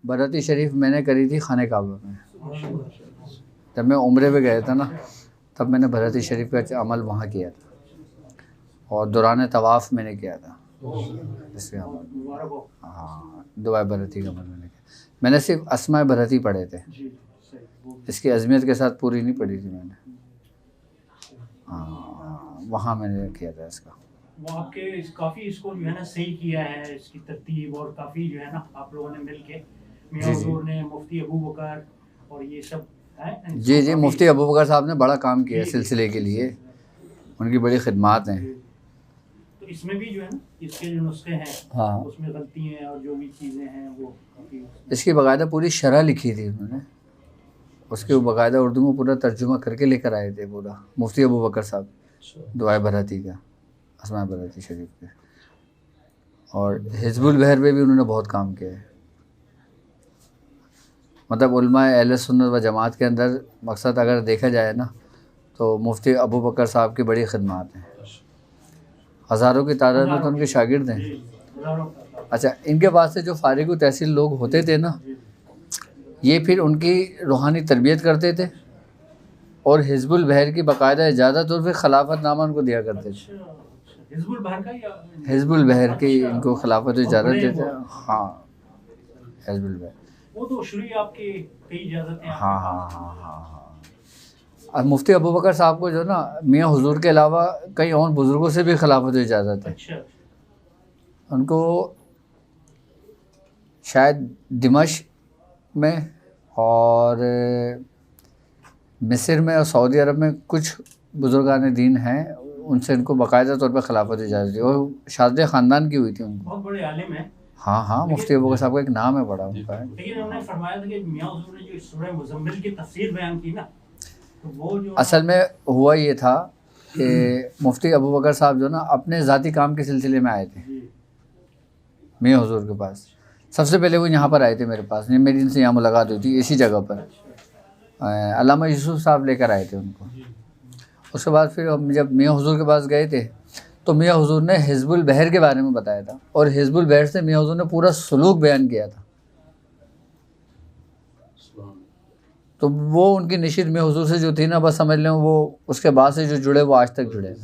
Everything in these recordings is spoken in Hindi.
बरती शरीफ मैंने करी थी खाने काबा में। जब मैं उम्रे पे गया था ना, तब मैंने बरती शरीफ का अमल वहाँ किया था और दौरान तवाफ़ मैंने किया था इसके अमल। हाँ, दुआ बरती का अमल मैंने किया। मैंने सिर्फ अस्माए बरती पढ़े थे, इसकी अज़मियत के साथ पूरी नहीं पढ़ी थी मैंने। हाँ, वहाँ मैंने किया था इसका। वो आपके काफ़ी इसको जो है ना सही किया है, इसकी तरतीब, और काफ़ी जो है ना आप लोगों ने मिल के, मियां हुजूर ने, मुफ्ती अबू बकर और ये सब है। जी, मुफ्ती अबू बकर साहब ने बड़ा काम किया है सिलसिले के लिए, उनकी बड़ी खिदमात हैं। तो इसमें भी जो है ना इसके जो नुस्खे हैं, हाँ, उसमें गलती हैं और जो भी चीज़ें हैं वो काफ़ी। इसकी बाकायदा पूरी शरह लिखी थी उन्होंने, उसके बाकायदा उर्दू में पूरा तर्जुमा करके लेकर आए थे पूरा, मुफ्ती अबू बकर साहब दुआ बरती का, अस्माए बरती शरीफ के। और हिज़्बुल बहर पे भी उन्होंने बहुत काम किया है। मतलब उलमाए अहले सुन्नत व जमात के अंदर मकसद अगर देखा जाए ना, तो मुफ्ती अबू बकर साहब की बड़ी खिदमात हैं। हज़ारों की तादाद में तो उनके शागिर्द हैं। अच्छा, इनके पास से जो फारिग तहसील लोग होते थे ना, ये फिर उनकी रूहानी तरबियत करते थे और हिज़्बुल बहर की बाकायदा इजाज़त और फिर खिलाफतनामा उनको दिया करते थे। हिज़्बुल बहर की इनको खिलाफत इजाज़त देते। हाँ, हिज़्बुल बहर वो तो शुरू आपकी कई इजाज़त है। हाँ। और मुफ्ती अबू बकर साहब को जो ना मियाँ हुजूर के अलावा कई और बुज़ुर्गों से भी खिलाफत इजाज़त है। अच्छा। उनको शायद दिमश्क में और मिस्र में और सऊदी अरब में कुछ बुजुर्गान दीन हैं, उनसे इनको बाकायदा तौर पर खिलाफत इजाज़त दी और शादी ख़ानदान की हुई थी उनको। बहुत बड़े आलिम हैं। हाँ, मुफ्ती अबू बकर साहब का एक नाम है बड़ा उनका। लेकिन उन्होंने फरमाया था कि मियां हुजूर ने जो सूरह मुज़म्मिल की तफसीर बयान की ना, तो वो जो असल में हुआ ये था कि मुफ्ती अबू बकर साहब जो ना अपने ज़ाती काम के सिलसिले में आए थे मियां हुजूर के पास। सबसे पहले वो यहाँ पर आए थे मेरे पास, मेरी इनसे यहाँ मुलाकात हुई थी इसी जगह पर। अल्लामा यूसुफ साहब लेकर आए थे उनको। उसके बाद फिर हम जब मियां हुजूर के पास गए थे, तो मियां हुजूर ने हिज़्बुल बहर के बारे में बताया था और हिज़्बुल बहर से मियां हुजूर ने पूरा सलूक बयान किया था। तो वो उनकी निशित मियां हुजूर से जो थी ना, बस समझ लें वो उसके बाद से जो जुड़े वो आज तक जुड़े,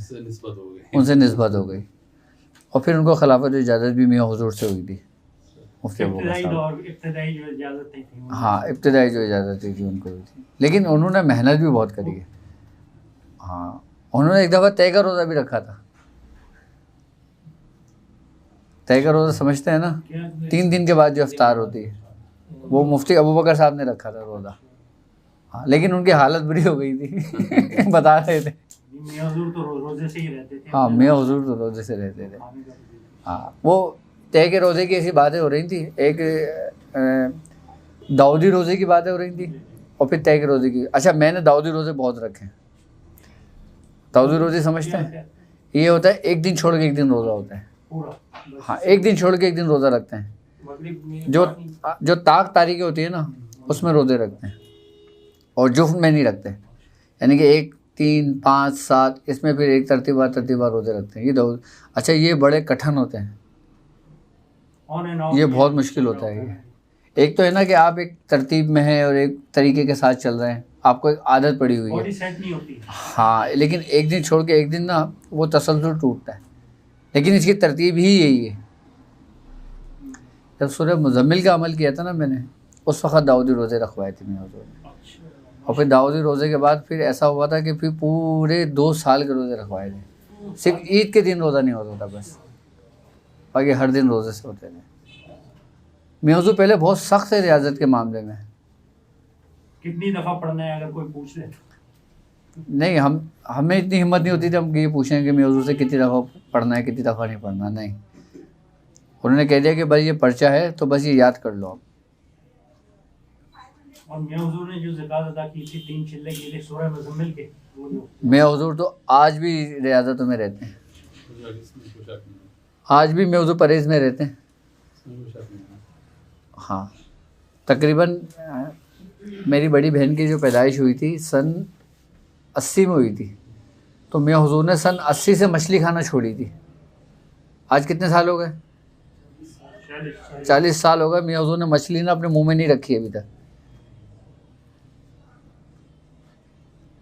उनसे निस्बत हो गई। और फिर उनको खिलाफत इजाज़त भी मियां हुजूर से हुई थी, मुफ्ती अबू बकर साहब। इब्तिदाई जो इजाज़त थी। हाँ, इब्तिदाई जो इजाज़त थी उनको हुई थी, लेकिन उन्होंने मेहनत भी बहुत करी है। हाँ, उन्होंने एक दफ़ा तय का रोज़ा भी रखा था। तय का रोज़ा समझते हैं ना, 3 दिन के बाद जो इफ्तार होती है, वो मुफ्ती अबू बकर साहब ने रखा था रोज़ा। हाँ, लेकिन उनकी हालत बुरी हो गई थी बता रहे थे। मियां हुजूर तो रोज़े से ही रहते थे। हाँ, मियां हुजूर तो रोज़े से रहते थे। हाँ, वो तय के रोज़े की ऐसी बातें हो रही थी, एक दाऊदी रोज़े की बातें हो रही थी और फिर तय के रोज़े की। अच्छा, मैंने दाऊदी रोज़े बहुत रखे हैं। दाऊदी रोज़े समझते हैं? ये होता है एक दिन छोड़ के एक दिन रोज़ा होता है। हाँ, एक दिन छोड़ के एक दिन रोज़ा रखते हैं। जो ताक तारीखें होती है ना, उसमें रोज़े रखते हैं और जुफ्त में नहीं रखते। यानी कि 1, 3, 5, 7 इसमें फिर एक तरतीबा रोज़े रखते हैं। ये दाऊद। अच्छा, ये बड़े कठिन होते हैं, ये बहुत मुश्किल होता है। ये एक तो है ना कि आप एक तरतीब में हैं और एक तरीके के साथ चल रहे हैं, आपको एक आदत पड़ी हुई है। सेट नहीं होती। हाँ, लेकिन एक दिन छोड़ के एक दिन ना वो तसलसल टूटता है। लेकिन इसकी तरतीब ही यही है। जब सूरह मुज़म्मिल का अमल किया था ना मैंने, उस वक़्त दाऊदी रोज़े रखवाए थे मियां हुजूर ने। और फिर दाऊदी रोज़े के बाद फिर ऐसा हुआ था कि फिर पूरे 2 साल के रोज़े रखवाए थे। सिर्फ ईद के दिन रोज़ा नहीं होता था बस, बाकी हर दिन रोज़े से होते थे। मियां हुजूर पहले बहुत सख्त है रियाज़त के मामले में। कितनी दफ़ा पढ़ना है अगर कोई पूछ ले? नहीं, हमें इतनी हिम्मत नहीं होती थी हम ये पूछें कि मियां हुजूर से कितनी दफ़ा पढ़ना है, कितनी दफ़ा नहीं पढ़ना। नहीं, उन्होंने कह दिया कि भाई ये पर्चा है तो बस ये याद कर लो आप। और मियां हुजूर ने जो ज़कात अदा की थी 3 चिल्ले के लिए सूरह मुज़म्मिल के, मियां हुजूर तो आज भी रियाज़तों में रहते हैं, आज भी मियां हुजूर परहेज़ में रहते हैं। हाँ, तकरीबन मेरी बड़ी बहन की जो पैदाइश हुई थी सन 80 में हुई थी, तो मियां हुजूर ने सन 80 से मछली खाना छोड़ी थी। आज कितने साल हो गए? 40 साल हो गए मियाँ हुजूर ने मछली ना अपने मुंह में नहीं रखी अभी तक।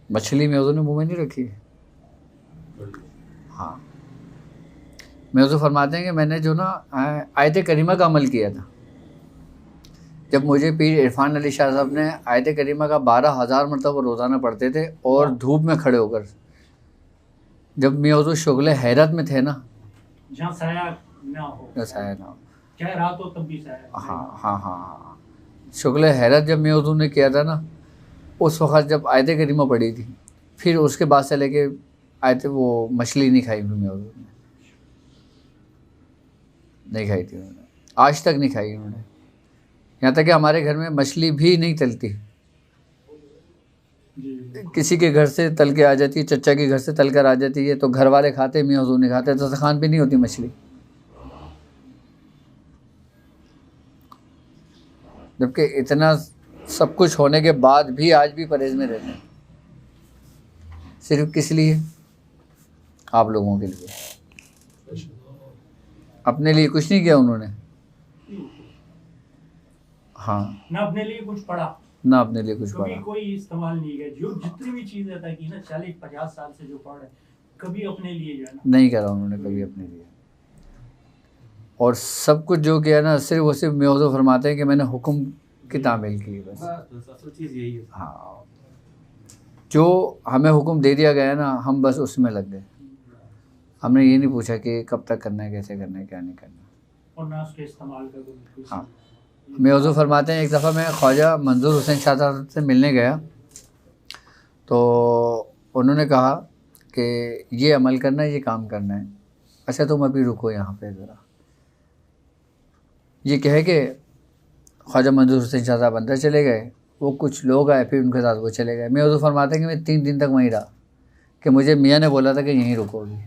मछली मियाँ हुजूर ने मुंह में नहीं रखी है। हाँ, मियाँ हुजूर फरमाते हैं कि मैंने जो ना आयत करीमा का अमल किया था। जब मुझे पीर इरफान अली शाह साहब ने आयत करीमा का 12,000 मरतबा रोज़ाना पढ़ते थे और धूप में खड़े होकर, जब मियाँ हुजूर शुगल हैरत में थे ना, जहाँ साया ना हो, साया ना हो, चाहे रात हो तब भी साया। हाँ, शुगल हैरत जब मियाँ हुजूर ने किया था ना, उस वक़्त जब आयत करीमा पढ़ी थी, फिर उसके बाद से लेके आयत वो मछली नहीं खाई मियाँ हुजूर ने, नहीं खाई थी उन्होंने, आज तक नहीं खाई उन्होंने। यहाँ तक कि हमारे घर में मछली भी नहीं तलती, किसी के घर से तल के आ जाती है, चचा के घर से तल कर आ जाती है, तो घर वाले खाते, मियाँ हुजूर नहीं खाते, दस्तरखान पे नहीं होती मछली। जबकि इतना सब कुछ होने के बाद भी आज भी परहेज में रहते हैं। सिर्फ किस लिए? आप लोगों के लिए। अपने लिए कुछ नहीं किया उन्होंने। हाँ, ना अपने लिए कुछ पढ़ा, ना अपने लिए कुछ कभी पढ़ा। कोई इस्तेमाल नहीं किया। जो जितनी भी चीजें तय की ना 40-50 साल से जो पढ़ रहे, कभी अपने लिए जो है ना नहीं करा उन्होंने कभी अपने लिए। और सब कुछ जो किया ना, सिर्फ वो सिर्फ मियाँ हुजूर फरमाते हैं कि मैंने हुक्म की तामील की बस। असल चीज़ यही है। हाँ, जो हमें हुक्म दे दिया गया ना, हम बस उसमें लग गए। हमने ये नहीं पूछा कि कब तक करना है, कैसे करना है, क्या नहीं करना। और ना उसके इस्तेमाल का कोई। हाँ, मियाँ हुजूर फरमाते हैं, एक दफ़ा मैं ख्वाजा मंजूर हुसैन शाह साहब से मिलने गया, तो उन्होंने कहा कि ये अमल करना है, ये काम करना है। अच्छा तुम अभी रुको यहाँ पे ज़रा। ये कहे कि ख्वाजा मंजूर हुसैन शाह साहब अंदर चले गए, वो कुछ लोग आए, फिर उनके साथ वो चले गए। मियाँ हुजूर फरमाते हैं कि मैं 3 दिन तक वहीं रहा, कि मुझे मियाँ ने बोला था कि यहीं रुको अभी।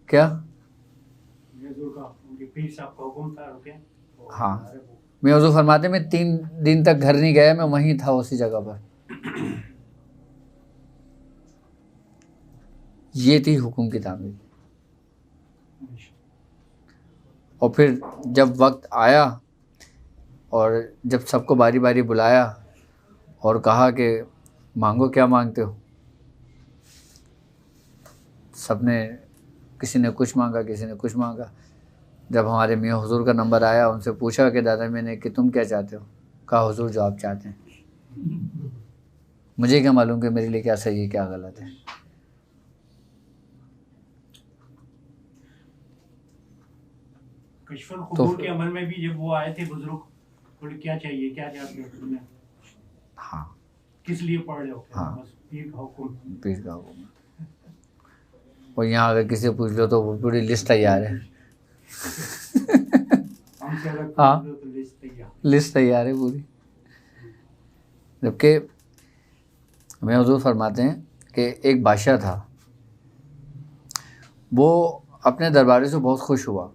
क्या? पीर साहब का हुक्म था, रुके। हाँ, मियाँ हुजूर फरमाते हैं मैं 3 दिन तक घर नहीं गया, मैं वहीं था उसी जगह पर। ये थी हुक्म की तामील। और फिर जब वक्त आया और जब सबको बारी बारी बुलाया और कहा कि मांगो, क्या मांगते हो, सबने, किसी ने कुछ मांगा, किसी ने कुछ मांगा। जब हमारे मियाँ हुजूर का नंबर आया, उनसे पूछा कि दादा मैंने कि तुम क्या चाहते हो? कहा हुजूर जो आप चाहते हैं। मुझे क्या मालूम कि मेरे लिए क्या सही है क्या गलत है। कश्फुल कुबूर के अमल में भी जब वो आए थे बुजुर्ग, बोले क्या चाहिए, क्या चाहते हो तुमने? हाँ, किस लिए पढ़ रहे हो? हाँ, बस पीर का हुक्म। पीर का हुक्म। और यहाँ अगर किसी से पूछ लो तो वो पूरी लिस्ट तैयार है। हमसे अगर पूछ हाँ, लो तो लिस्ट तैयार है पूरी। जबकि हमें हुजूर फरमाते हैं कि एक बादशाह था, वो अपने दरबारी से बहुत खुश हुआ।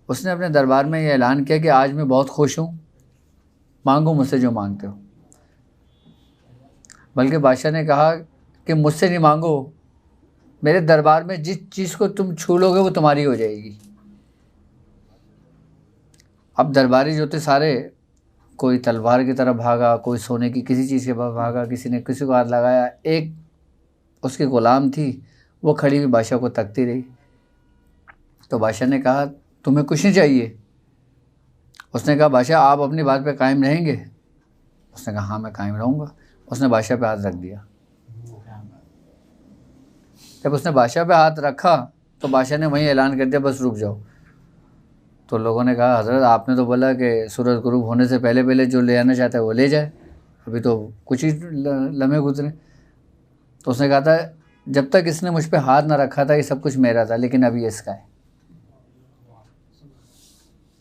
उसने अपने दरबार में ये ऐलान किया कि आज मैं बहुत खुश हूँ, मांगो मुझसे जो मांगते हो। बल्कि बादशाह ने कहा कि मुझसे नहीं मांगो, मेरे दरबार में जिस चीज़ को तुम छू लोगे वो तुम्हारी हो जाएगी। अब दरबारी जो थे सारे, कोई तलवार की तरफ भागा, कोई सोने की किसी चीज़ के पास भागा, किसी ने किसी को हाथ लगाया। एक उसकी ग़ुलाम थी, वो खड़ी हुई बादशाह को तकती रही। तो बादशाह ने कहा तुम्हें कुछ नहीं चाहिए? उसने कहा बादशाह आप अपनी बात पे कायम रहेंगे? उसने कहा हाँ मैं कायम रहूँगा। उसने बादशाह पे हाथ रख दिया। जब उसने बादशाह पे हाथ रखा तो बादशाह ने वहीं ऐलान कर दिया बस रुक जाओ। तो लोगों ने कहा हज़रत आपने तो बोला कि सूरज गुरूब होने से पहले पहले जो ले आना चाहता है वो ले जाए, अभी तो कुछ ही लम्हे गुजरे। तो उसने कहा था जब तक इसने मुझ पे हाथ ना रखा था ये सब कुछ मेरा था, लेकिन अभी इसका है।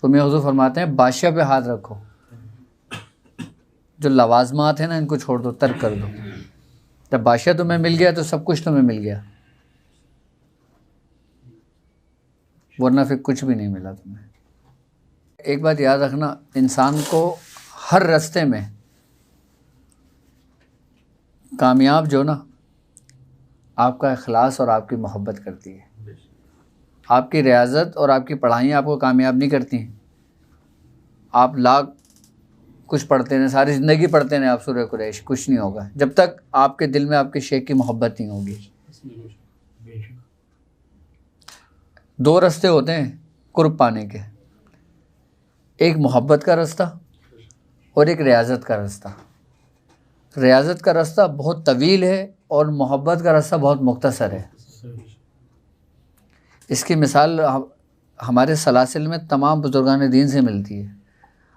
तो मियाँ हुजूर फरमाते हैं बादशाह पे हाथ रखो, जो लवाजमात है ना इनको छोड़ दो, तर्क कर दो। जब बादशाह तुम्हें मिल गया तो सब कुछ तुम्हें मिल गया, वरना फिर कुछ भी नहीं मिला तुम्हें। एक बात याद रखना, इंसान को हर रास्ते में कामयाब जो ना आपका इखलास और आपकी मोहब्बत करती है। आपकी रियाजत और आपकी पढ़ाइयाँ आपको कामयाब नहीं करती हैं। आप लाख कुछ पढ़ते रहें, सारी ज़िंदगी पढ़ते रहें आप सूरह कुरैश, कुछ नहीं होगा जब तक आपके दिल में आपके शेख की मोहब्बत नहीं होगी। दो रास्ते होते हैं कुर्ब पाने के, एक मोहब्बत का रास्ता और एक रियाजत का रास्ता। रियाजत का रास्ता बहुत तवील है और मोहब्बत का रास्ता बहुत मुख्तसर है। इसकी मिसाल हमारे सलासिल में तमाम बुजुर्गान दीन से मिलती है।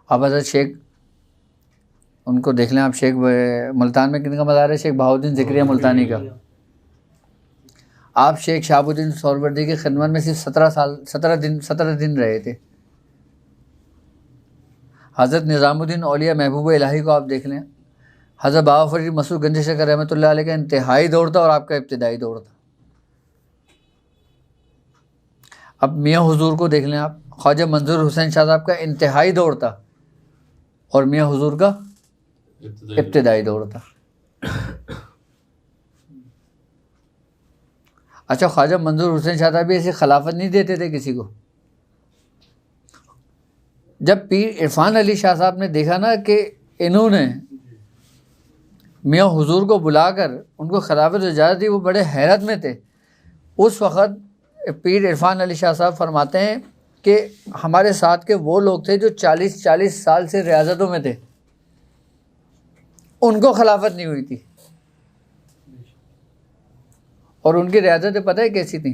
अब हज़रत शेख, उनको देख लें आप, शेख मुल्तान में किन का मज़ार है? शेख बहाउद्दीन ज़िक्रिया मुल्तानी का। आप शेख शहाबुद्दीन सोहरवर्दी की खिदमत में सिर्फ 17 दिन रहे थे। हज़रत निज़ामुद्दीन औलिया महबूब इलाही को आप देख लें, हज़रत बाबा फरीद मसूद गंज शकर रहमतुल्लाह अलैह का इंतहाई दौर था और आपका इब्तिदाई दौर था। अब मियाँ हुजूर को देख लें आप, ख्वाजा मंजूर हुसैन शाह साहब का इंतहाई दौर था और मियाँ हुजूर का इब्तिदाई दौर था। अच्छा, ख्वाजा मंजूर हुसैन शाह साहब भी ऐसी खिलाफत नहीं देते थे किसी को। जब पीर इरफान अली शाह साहब ने देखा ना कि इन्होंने मियाँ हुजूर को बुलाकर उनको खिलाफत इजाज़त दी, वो बड़े हैरत में थे। उस वक़्त पीर इरफान अली शाह साहब फरमाते हैं कि हमारे साथ के वो लोग थे जो 40 साल से रियासतों में थे, उनको खिलाफत नहीं हुई थी। और उनकी रियासतें पता है कैसी थी?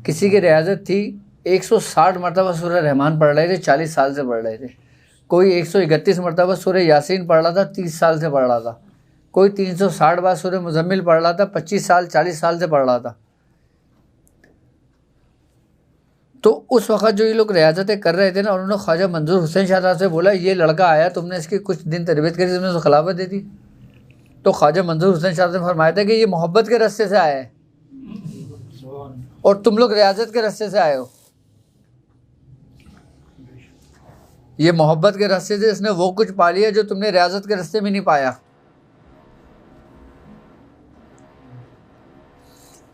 किसी की रियासत थी 160 मरतबा सूरह रहमान पढ़ रहे थे, 40 साल से पढ़ रहे थे। कोई 131 मरतबा सूरह यासीन पढ़ रहा था, 30 साल से पढ़ रहा था। कोई 360 बार सूरह मुज़म्मिल पढ़ रहा था, 25 साल 40 साल से पढ़ रहा था। तो उस वक़्त जो ये लोग रियासतें कर रहे थे ना, उन्होंने ख्वाजा मंजूर हुसैन शाह साहब से बोला, ये लड़का आया, तुमने इसकी कुछ दिन तरबियत करी, तुमने उसको खिलाफत दे दी। तो ख्वाजा मंजूर हुसैन शाह साहब ने फरमाया था कि ये मोहब्बत के रास्ते से आया है और तुम लोग रियासत के रास्ते से आए हो। ये मोहब्बत के रास्ते से इसने वो कुछ पा लिया जो तुमने रियासत के रास्ते में नहीं पाया।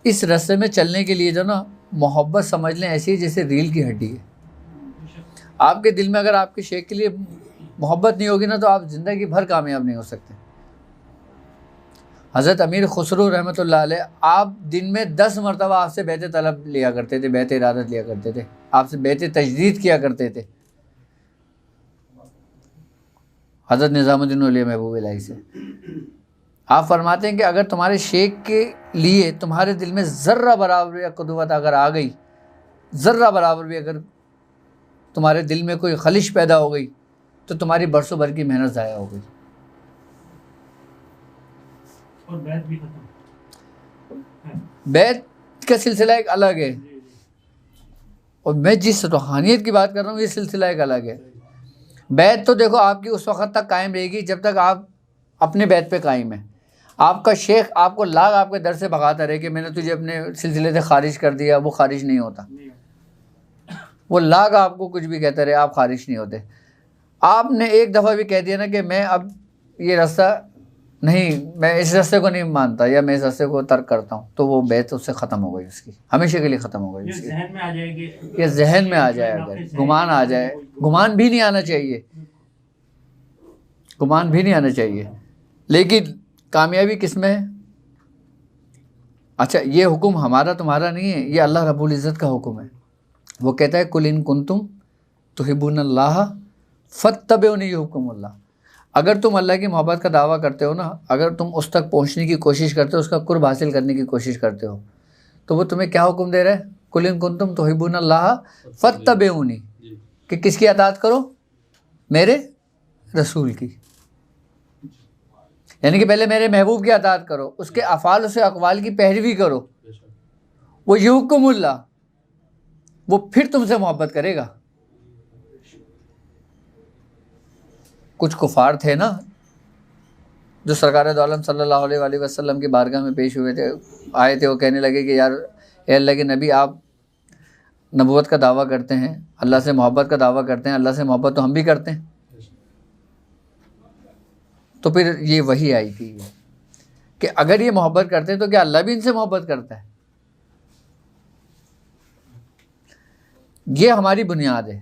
इस रास्ते में चलने के लिए जो ना मोहब्बत समझ लें ऐसी है जैसे रील की हड्डी है। आपके दिल में अगर आपके शेख के लिए मोहब्बत नहीं होगी ना तो आप ज़िंदगी भर कामयाब नहीं हो सकते। हज़रत अमीर खुसरो रहमतुल्लाह अलैह आप दिन में 10 मरतबा आपसे बैत तलब लिया करते थे, बैत इरादत लिया करते थे, आपसे बैत तजदीद किया करते थे हज़रत निज़ामुद्दीन औलिया महबूब इलाही से। आप फरमाते हैं कि अगर तुम्हारे शेख के लिए तुम्हारे दिल में ज़र्रा बराबर या कुदवत अगर आ गई, ज़र्रा बराबर भी अगर तुम्हारे दिल में कोई खलिश पैदा हो गई तो तुम्हारी बरसों भर की मेहनत ज़ाया हो गई। और बैत भी खत्म। बैत का सिलसिला एक अलग है और मैं जिस रूहानियत की बात कर रहा हूँ ये सिलसिला एक अलग है। बैत तो देखो आपकी उस वक़्त तक कायम रहेगी जब तक आप अपने बैत पे कायम है। आपका शेख आपको लाख आपके दर से भगाता रहे कि मैंने तुझे अपने सिलसिले से खारिज कर दिया, वो खारिज नहीं होता। वो लाख आपको कुछ भी कहते रहे, आप खारिज नहीं होते। आपने एक दफ़ा भी कह दिया ना कि मैं अब ये रास्ता नहीं, मैं इस रास्ते को नहीं मानता या मैं इस रास्ते को तर्क करता हूँ, तो वो बैत उससे ख़त्म हो गई, उसकी हमेशा के लिए ख़त्म हो गई। ये जहन में आ जाएगी, ये जहन में आ जाए, अगर गुमान आ जाए, गुमान भी नहीं आना चाहिए, गुमान भी नहीं आना चाहिए। लेकिन कामयाबी किस में है? अच्छा, ये हुक्म हमारा तुम्हारा नहीं है, ये अल्लाह रब्बुल इज़्ज़त का हुक्म है। वो कहता है कुल इन कुंतुम तुहिब्बुनल्लाह फत्तबिउनी युहब्बुकुमुल्लाह। अगर तुम अल्लाह की मोहब्बत का दावा करते हो ना, अगर तुम उस तक पहुंचने की कोशिश करते हो, उसका कुर्ब हासिल करने की कोशिश करते हो, तो वो तुम्हें क्या हुक्म दे रहा है? कुल इन कुंतुम तुहिब्बुनल्लाह फत्तबिउनी, कि किसकी अताअत करो? मेरे रसूल की। यानी कि पहले मेरे महबूब की अताअत करो, उसके अफ़ाल से अक़वाल की पैरवी करो। वो युहब्बुकुमुल्लाह, वो फिर तुमसे मोहब्बत करेगा। कुछ कुफार थे ना जो सरकार दो आलम सल्लल्लाहु अलैहि वसल्लम की बारगाह में पेश हुए थे, आए थे, वो कहने लगे कि यार ए अल्लाह के नबी, आप नबूवत का दावा करते हैं, अल्लाह से मोहब्बत का दावा करते हैं, अल्लाह से मोहब्बत तो हम भी करते हैं। तो फिर ये वही आई थी कि अगर ये मोहब्बत करते हैं तो क्या अल्लाह भी इनसे मोहब्बत करता है? ये हमारी बुनियाद है।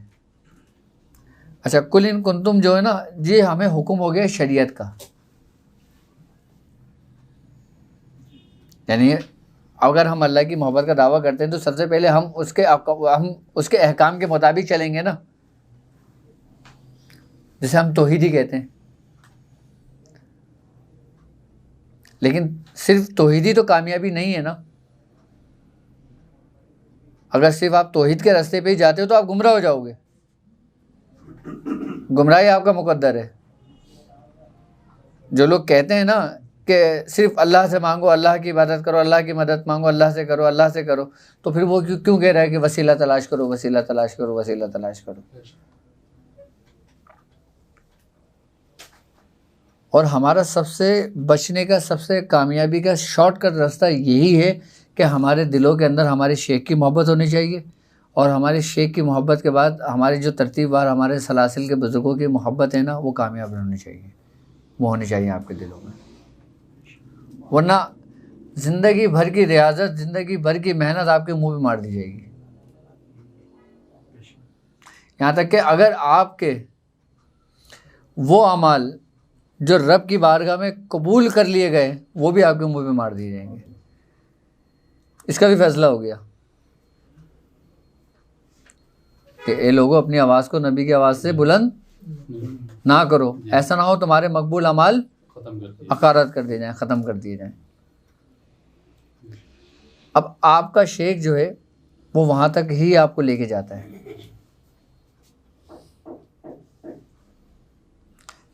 अच्छा, कुल इन कुंतुम जो है ना, ये हमें हुक्म हो गया शरीयत का। यानी अगर हम अल्लाह की मोहब्बत का दावा करते हैं तो सबसे पहले हम उसके अहकाम के मुताबिक चलेंगे ना, जिसे हम तौहीदी कहते हैं। लेकिन सिर्फ तौहीदी तो कामयाबी नहीं है ना। अगर सिर्फ आप तौहीद के रास्ते पे ही जाते हो तो आप गुमराह हो जाओगे। गुमराही आपका मुकद्दर है। जो लोग कहते हैं ना कि सिर्फ अल्लाह से मांगो, अल्लाह की इबादत करो, अल्लाह की मदद मांगो, अल्लाह से करो, अल्लाह से करो, तो फिर वो क्यों कह रहा है कि वसीला तलाश करो, वसीला तलाश करो, वसीला तलाश करो। और हमारा सबसे बचने का, सबसे कामयाबी का शॉर्टकट रास्ता यही है कि हमारे दिलों के अंदर हमारे शेख की मोहब्बत होनी चाहिए, और हमारे शेख की मोहब्बत के बाद हमारी जो तरतीबवार हमारे सलासिल के बुज़ुर्गों की मोहब्बत है ना, वो कामयाब होनी चाहिए, वो होनी चाहिए आपके दिलों में। वरना ज़िंदगी भर की रियाजत, ज़िंदगी भर की मेहनत आपके मुंह पे मार दी जाएगी। यहाँ तक कि अगर आपके वो अमाल जो रब की बारगाह में कबूल कर लिए गए, वो भी आपके मुंह पे मार दिए जाएंगे। इसका भी फैसला हो गया कि ए लोगों, अपनी आवाज़ को नबी की आवाज़ से बुलंद ना करो, ऐसा ना हो तुम्हारे मकबूल अमाल अकारत कर दिए जाएँ, ख़त्म कर दिए जाएँ। अब आपका शेख जो है वो वहाँ तक ही आपको लेके जाता है।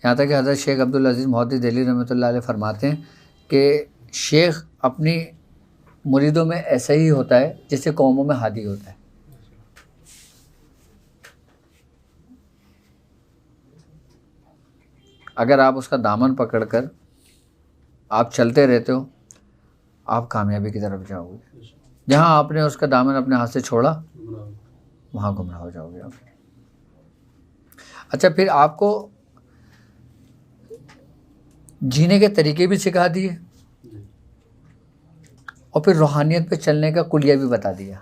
यहाँ तक कि हज़रत शेख अब्दुल अज़ीज़ मोहद्दिस दिल्ली रहमतुल्लाह अलैह फरमाते हैं कि शेख अपनी मुरीदों में ऐसा ही होता है जैसे कौमों में हादी होता है। अगर आप उसका दामन पकड़कर आप चलते रहते हो, आप कामयाबी की तरफ जाओगे। जहाँ आपने उसका दामन अपने हाथ से छोड़ा, वहाँ गुमराह हो जाओगे आप। अच्छा, फिर आपको जीने के तरीके भी सिखा दिए और फिर रूहानियत पे चलने का कुलिया भी बता दिया।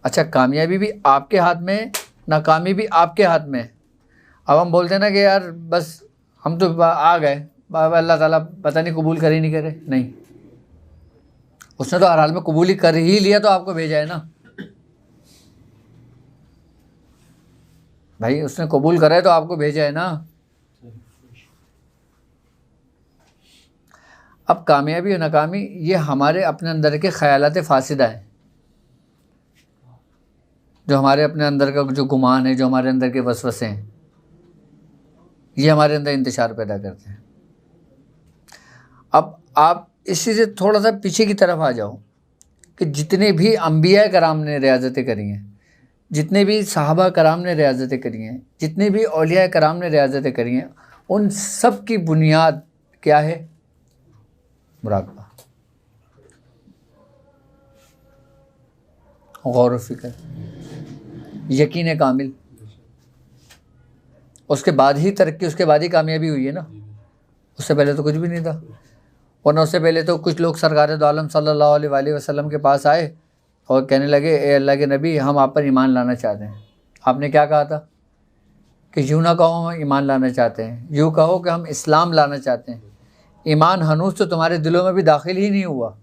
अच्छा, कामयाबी भी आपके हाथ में, नाकामी भी आपके हाथ में। अब हम बोलते हैं ना कि यार बस हम तो आ गए, अल्लाह ताला पता नहीं कबूल करे नहीं करे। नहीं, उसने तो हर हाल में कबूल ही कर ही लिया, तो आपको भेजा है ना भाई, उसने कबूल करा है तो आपको भेजा है ना। अब कामयाबी और नाकामी ये हमारे अपने अंदर के ख़यालात फासिदा हैं, जो हमारे अपने अंदर का जो गुमान है, जो हमारे अंदर के वसवसे हैं, ये हमारे अंदर इंतशार पैदा करते हैं। अब आप इसी से थोड़ा सा पीछे की तरफ आ जाओ कि जितने भी अंबिया कराम ने रियाज़तें करी हैं, जितने भी सहाबा कराम ने रियाज़तें करी हैं, जितने भी औलिया कराम ने रियाज़तें करी हैं, उन सब की बुनियाद क्या है? मुराक़बा, गौर व फिक्र, यकीन कामिल। उसके बाद ही तरक्की, उसके बाद ही कामयाबी हुई है ना। उससे पहले तो कुछ भी नहीं था। वरना उससे पहले तो कुछ लोग सरकार दो आलम सल्लल्लाहु अलैहि वसल्लम के पास आए और कहने लगे, ए अल्लाह के नबी, हम आप पर ईमान लाना चाहते हैं। आपने क्या कहा था कि यूँ ना कहो हम ईमान लाना चाहते हैं, यूँ कहो कि हम इस्लाम लाना चाहते हैं। ईमान हनूस तो तुम्हारे दिलों में भी दाखिल ही नहीं हुआ।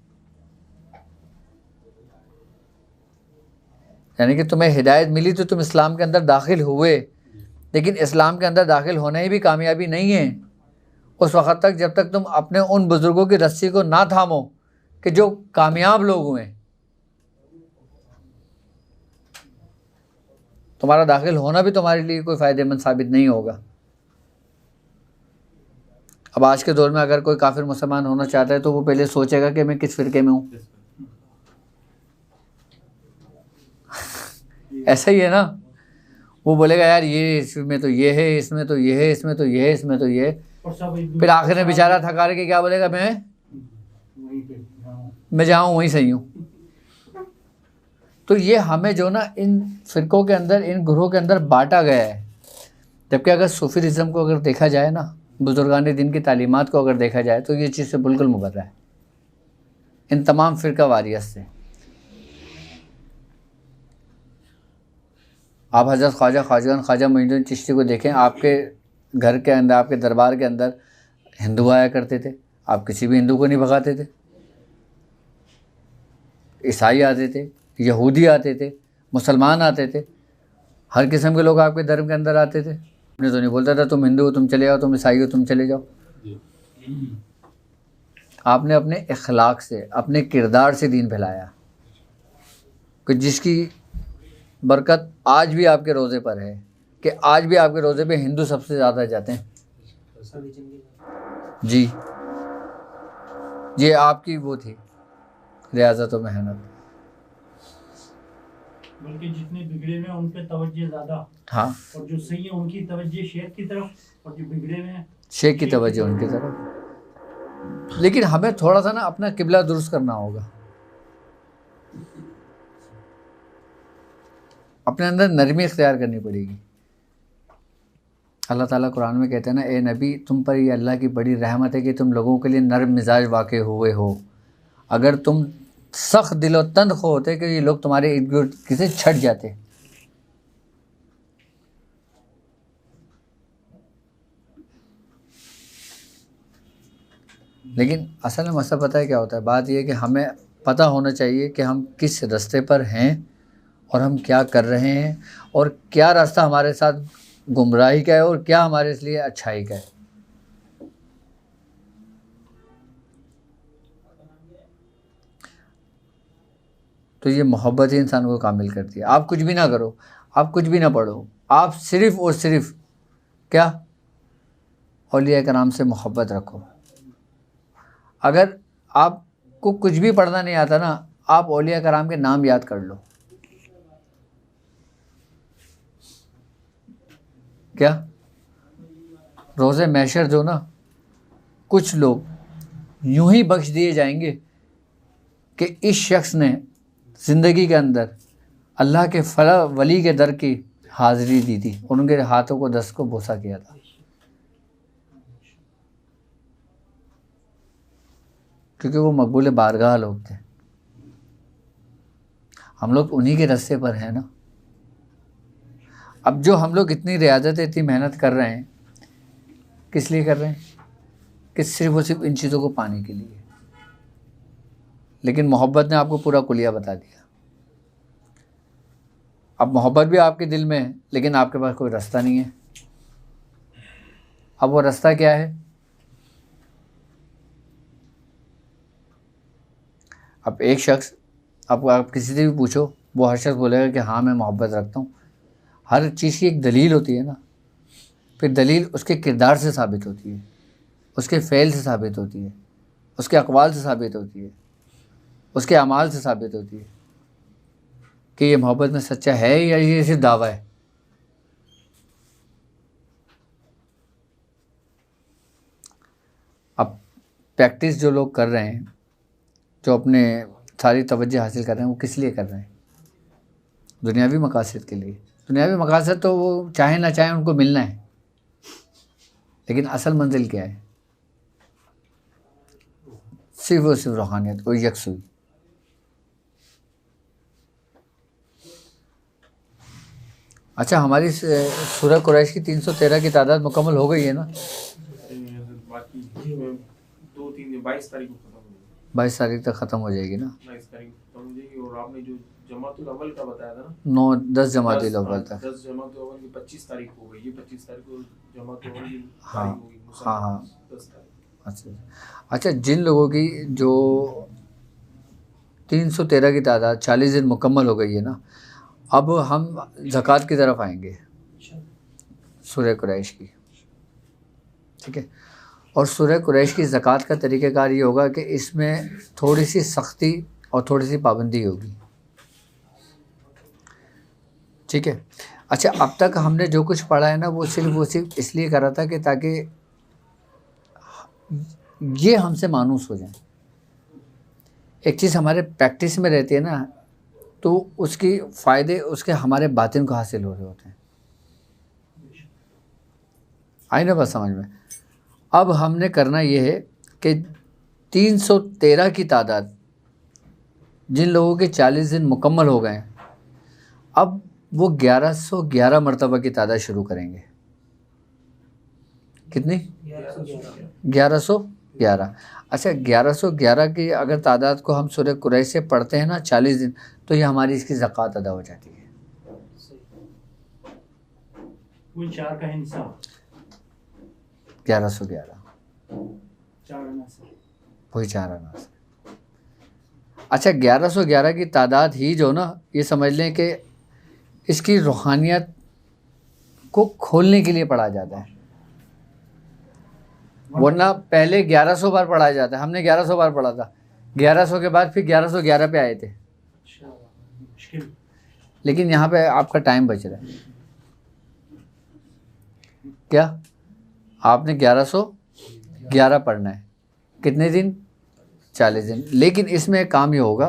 यानी कि तुम्हें हिदायत मिली तो तुम इस्लाम के अंदर दाखिल हुए, लेकिन इस्लाम के अंदर दाखिल होना ही भी कामयाबी नहीं है उस वक़्त तक जब तक तुम अपने उन बुज़ुर्गों की रस्सी को ना थामो कि जो कामयाब लोग हुए। तुम्हारा दाखिल होना भी तुम्हारे लिए कोई फ़ायदेमंद साबित नहीं होगा। अब आज के दौर में अगर कोई काफिर मुसलमान होना चाहता है तो वो पहले सोचेगा कि मैं किस फ़िरके में हूँ। ऐसा ही है ना। वो बोलेगा यार ये इसमें तो ये है, इसमें तो ये है, इसमें तो ये है, इसमें तो ये है। फिर आखिर में बेचारा थका के क्या बोलेगा, मैं जाऊँ वहीं सही हूँ। तो ये हमें जो ना इन फ़िरकों के अंदर, इन गुरों के अंदर बांटा गया है। जबकि अगर सूफीज़म को अगर देखा जाए ना, बुजुर्गान दिन की तालीमात को अगर देखा जाए तो ये चीज़ से बिल्कुल मुबर्रा है इन तमाम फ़िरका वारियत से। आप हज़रत ख्वाजा मोइनुद्दीन चिश्ती को देखें, आपके घर के अंदर, आपके दरबार के अंदर हिंदू आया करते थे, आप किसी भी हिंदू को नहीं भगाते थे। ईसाई आते थे, यहूदी आते थे, मुसलमान आते थे, हर किस्म के लोग आपके धर्म के अंदर आते थे। आपने तो नहीं बोलता था तुम हिंदू हो तुम चले जाओ, तुम ईसाई हो तुम चले जाओ। आपने अपने इखलाक से, अपने किरदार से दीन फैलाया, कि जिसकी बरकत आज भी आपके रोज़े पर है, कि आज भी आपके रोज़े पे हिंदू सबसे ज़्यादा जाते हैं। जी, ये आपकी वो थी रियाजत और मेहनत। बल्कि जितने बिगड़े में उन पे तवज्जो ज़्यादा, हाँ, और जो सही है उनकी तवज्जो शेख की तरफ, और जो बिगड़े में शेख की तवज्जो उनकी तरफ। लेकिन हमें थोड़ा सा ना अपना किबला दुरुस्त करना होगा, अपने अंदर नरमी इख्तियार करनी पड़ेगी। अल्लाह ताला कुरान में कहते हैं ना, ए नबी तुम पर ये अल्लाह की बड़ी रहमत है कि तुम लोगों के लिए नरम मिजाज वाक़े हुए हो। अगर तुम सख्त दिलो तंद खो होते कि ये लोग तुम्हारे इर्द गिर्द किसे छट जाते। लेकिन असल में मसला पता है क्या होता है, बात यह है कि हमें पता होना चाहिए कि हम किस रास्ते पर हैं और हम क्या कर रहे हैं, और क्या रास्ता हमारे साथ गुमराही का है और क्या हमारे लिए अच्छाई का है। तो ये मोहब्बत ही इंसान को कामिल करती है। आप कुछ भी ना करो, आप कुछ भी ना पढ़ो, आप सिर्फ़ और सिर्फ क्या औलिया कराम से मोहब्बत रखो। अगर आपको कुछ भी पढ़ना नहीं आता ना, आप औलिया कराम के नाम याद कर लो। क्या रोज़े महशर जो ना, कुछ लोग यूं ही बख्श दिए जाएंगे कि इस शख्स ने ज़िंदगी के अंदर अल्लाह के फला वली के दर की हाज़िरी दी थी और उनके हाथों को दस्त को बोसा किया था। क्योंकि वो मकबूल बारगाह लोग थे। हम लोग उन्हीं के रास्ते पर हैं ना। अब जो हम लोग इतनी रियाजत, इतनी मेहनत कर रहे हैं, किस लिए कर रहे हैं? कि सिर्फ और सिर्फ इन चीज़ों को पाने के लिए। लेकिन मोहब्बत ने आपको पूरा कुलिया बता दिया। अब मोहब्बत भी आपके दिल में है, लेकिन आपके पास कोई रास्ता नहीं है। अब वो रास्ता क्या है? अब एक शख्स, आप किसी से भी पूछो, वो हर शख्स बोलेगा कि हाँ मैं मोहब्बत रखता हूँ। हर चीज़ की एक दलील होती है ना। फिर दलील उसके किरदार से साबित होती है, उसके फ़ेल से साबित होती है, उसके अक़वाल से साबित होती है, उसके अमाल से साबित होती है कि ये मोहब्बत में सच्चा है या ये सिर्फ दावा है। अब प्रैक्टिस जो लोग कर रहे हैं, जो अपने सारी तवज्जो हासिल कर रहे हैं, वो किस लिए कर रहे हैं? दुनियावी मकासद के लिए। दुनियावी मकासद तो वो चाहे ना चाहे उनको मिलना है, लेकिन असल मंजिल क्या है? सिर्फ और सिर्फ रूहानियत और यकसुई। अच्छा, हमारी सूरह कुरैश की 313 की तादाद मुकम्मल हो गई है ना? बाकी 2-3 22 तारीख को खत्म हो जाएगी। 22 तारीख तक ख़त्म हो जाएगी ना? 22 तारीख को खत्म हो जाएगी। और आपने जो जमातुल अव्वल का बताया था ना, 9-10 जमातुल अव्वल तक। 10 जमातुल अव्वल की 25 तारीख हो गई। ये 25 तारीख को जमातुल अव्वल की हाँ तारीख होगी। हाँ हाँ 10 तारीख। अच्छा, जिन लोगों की जो 313 की तादाद 40 दिन मुकम्मल हो गई है ना, अब हम ज़कात की तरफ आएंगे सूरह कुरैश की। ठीक है। और सूरह कुरैश की ज़कात का तरीक़ाकार ये होगा कि इसमें थोड़ी सी सख्ती और थोड़ी सी पाबंदी होगी। ठीक है। अच्छा, अब तक हमने जो कुछ पढ़ा है ना, वो सिर्फ इसलिए करा था कि ताकि ये हमसे मानूस हो जाए। एक चीज़ हमारे प्रैक्टिस में रहती है ना, तो उसकी फ़ायदे उसके हमारे बातिन को हासिल हो रहे होते हैं। आई ना बात समझ में? अब हमने करना ये है कि 313 की तादाद जिन लोगों के 40 दिन मुकम्मल हो गए हैं, अब वो 1111 मरतबा की तादाद शुरू करेंगे। कितनी? 1111। अच्छा, 1111 की अगर तादाद को हम सूरह कुरैश से पढ़ते हैं ना 40 दिन, तो ये हमारी इसकी ज़कात अदा हो जाती है। वो 4 का हिस्सा 1111 4 आना से वही 4 आना से। अच्छा, 1111 की तादाद ही जो ना, ये समझ लें कि इसकी रूहानियत को खोलने के लिए पढ़ा जाता है, वरना पहले 1100 बार पढ़ाया जाता है। हमने 1100 बार पढ़ा था, 1100 के बाद फिर 1111 पे आए थे। अच्छा, मुश्किल। लेकिन यहाँ पे आपका टाइम बच रहा है। क्या आपने 1111 पढ़ना है, कितने दिन? 40 दिन। लेकिन इसमें काम ये होगा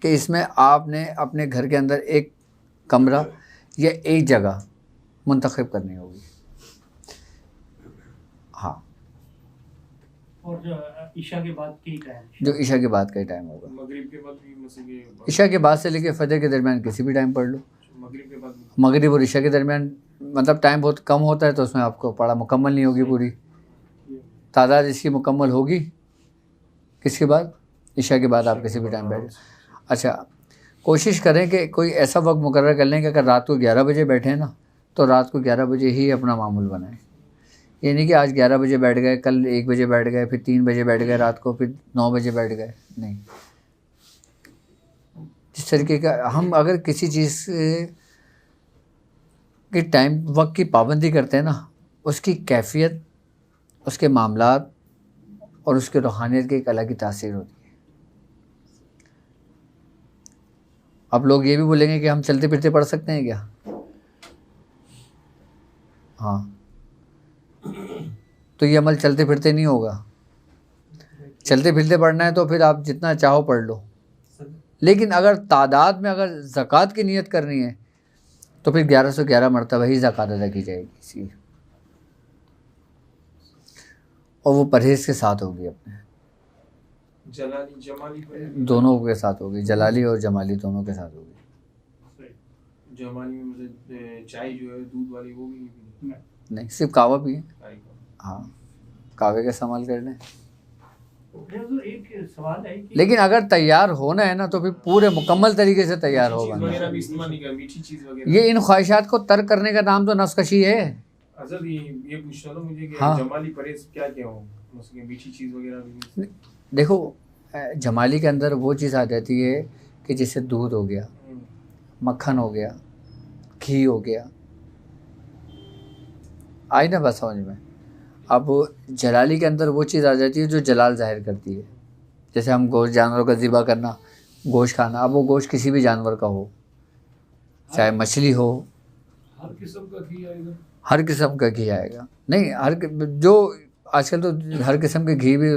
कि इसमें आपने अपने घर के अंदर एक कमरा या एक जगह मुंतखब करनी होगी। हाँ, और जो ईशा के बाद की टाइम, जो ईशा के बाद का ही टाइम होगा। मगरिब के बाद भी मसले, ईशा के बाद से लेके फजर के दरमियान किसी भी टाइम पढ़ लो। मगरिब के बाद मगरिब और ईशा के दरमियान मतलब टाइम बहुत कम होता है, तो उसमें आपको पढ़ा मुकम्मल नहीं होगी पूरी। तादाद इसकी मुकम्मल होगी किसके बाद? ईशा के बाद आप किसी भी टाइम बैठ। अच्छा, कोशिश करें कि कोई ऐसा वक्त मुकर्रर कर लें कि अगर रात को 11 बजे बैठे हैं ना, तो रात को 11 बजे ही अपना मामूल बनाएं। ये नहीं कि आज 11 बजे बैठ गए, कल 1 बजे बैठ गए, फिर 3 बजे बैठ गए रात को, फिर 9 बजे बैठ गए। नहीं, जिस तरीके का हम अगर किसी चीज़ की टाइम वक्त की पाबंदी करते हैं ना, उसकी कैफियत, उसके मामलात और उसके रूहानियत की एक अलग ही तासीर होती है। अब लोग ये भी बोलेंगे कि हम चलते फिरते पढ़ सकते हैं क्या? हाँ, तो ये अमल चलते फिरते नहीं होगा। चलते फिरते पढ़ना है तो फिर आप जितना चाहो पढ़ लो, लेकिन अगर तादाद में अगर ज़कात की नियत करनी है तो फिर 1111 मरतबा ही ज़कात अदा की जाएगी इसी, और वो परहेज़ के साथ होगी, अपने जलाली जमाली दोनों के साथ होगी, जलाली और जमाली दोनों के साथ होगी। जमाली में मतलब चाय जो है दूध वाली वो भी नहीं, सिर्फ कावा पिए। नहीं। हाँ, कावे का इस्तेमाल कर लें। तो एक सवाल है कि लेकिन अगर तैयार होना है ना, तो फिर पूरे मुकम्मल तरीके से तैयार चीज़ होगा। वगैरह भी इस्तेमाल नहीं कर, मीठी चीज़ वगैरह। ये इन ख्वाहिशात को तर्क करने का नाम तो नफ्सकशी है। अजब ये पूछ रहा था मुझे कि हाँ। जमाली परहेज क्या क्या हो, मतलब मीठी चीज़ वगैरह भी। देखो, जमाली के अंदर वो चीज़ आ जाती है कि जैसे दूध हो गया, मक्खन हो गया, घी हो गया, आई ना बस समझ में। अब जलाली के अंदर वो चीज़ आ जाती है जो जलाल ज़ाहिर करती है। जैसे हम गोश्त, जानवरों का ज़िबा करना, गोश्त खाना। अब वो गोश्त किसी भी जानवर का हो, चाहे मछली हो, हर किस्म का घी आएगा। हर किस्म का घी आएगा। नहीं, जो आजकल तो हर किस्म के घी भी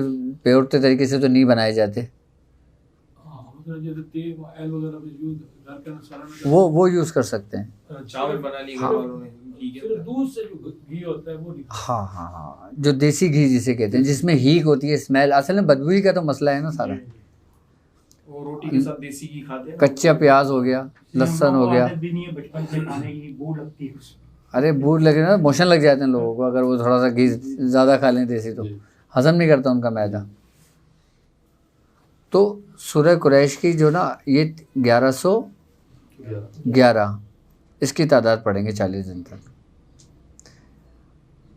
प्योर तरीके से तो नहीं बनाए जाते। वो यूज़ कर सकते हैं। चावल बना लिए घर वालों ने घी के अंदर। दूध से जो घी होता है वो नहीं। हाँ हाँ हाँ, जो देसी घी जिसे कहते हैं, जिसमें हीक होती है, स्मेल। असल में बदबू ही का तो मसला है ना सारा। वो रोटी के साथ देसी घी खाते हैं। कच्चा प्याज हो गया, लहसुन हो गया। आदत भी नहीं है बचपन से खाने की, बू लगती है उसमें। अरे बूढ़ लगे ना, मोशन लग जाते हैं लोगों को अगर वो थोड़ा सा घी ज़्यादा खा लें देसी, तो हज़म नहीं करता उनका मैदा। तो सूरह कुरैश की जो ना, ये 1111 इसकी तादाद पढ़ेंगे 40 दिन तक।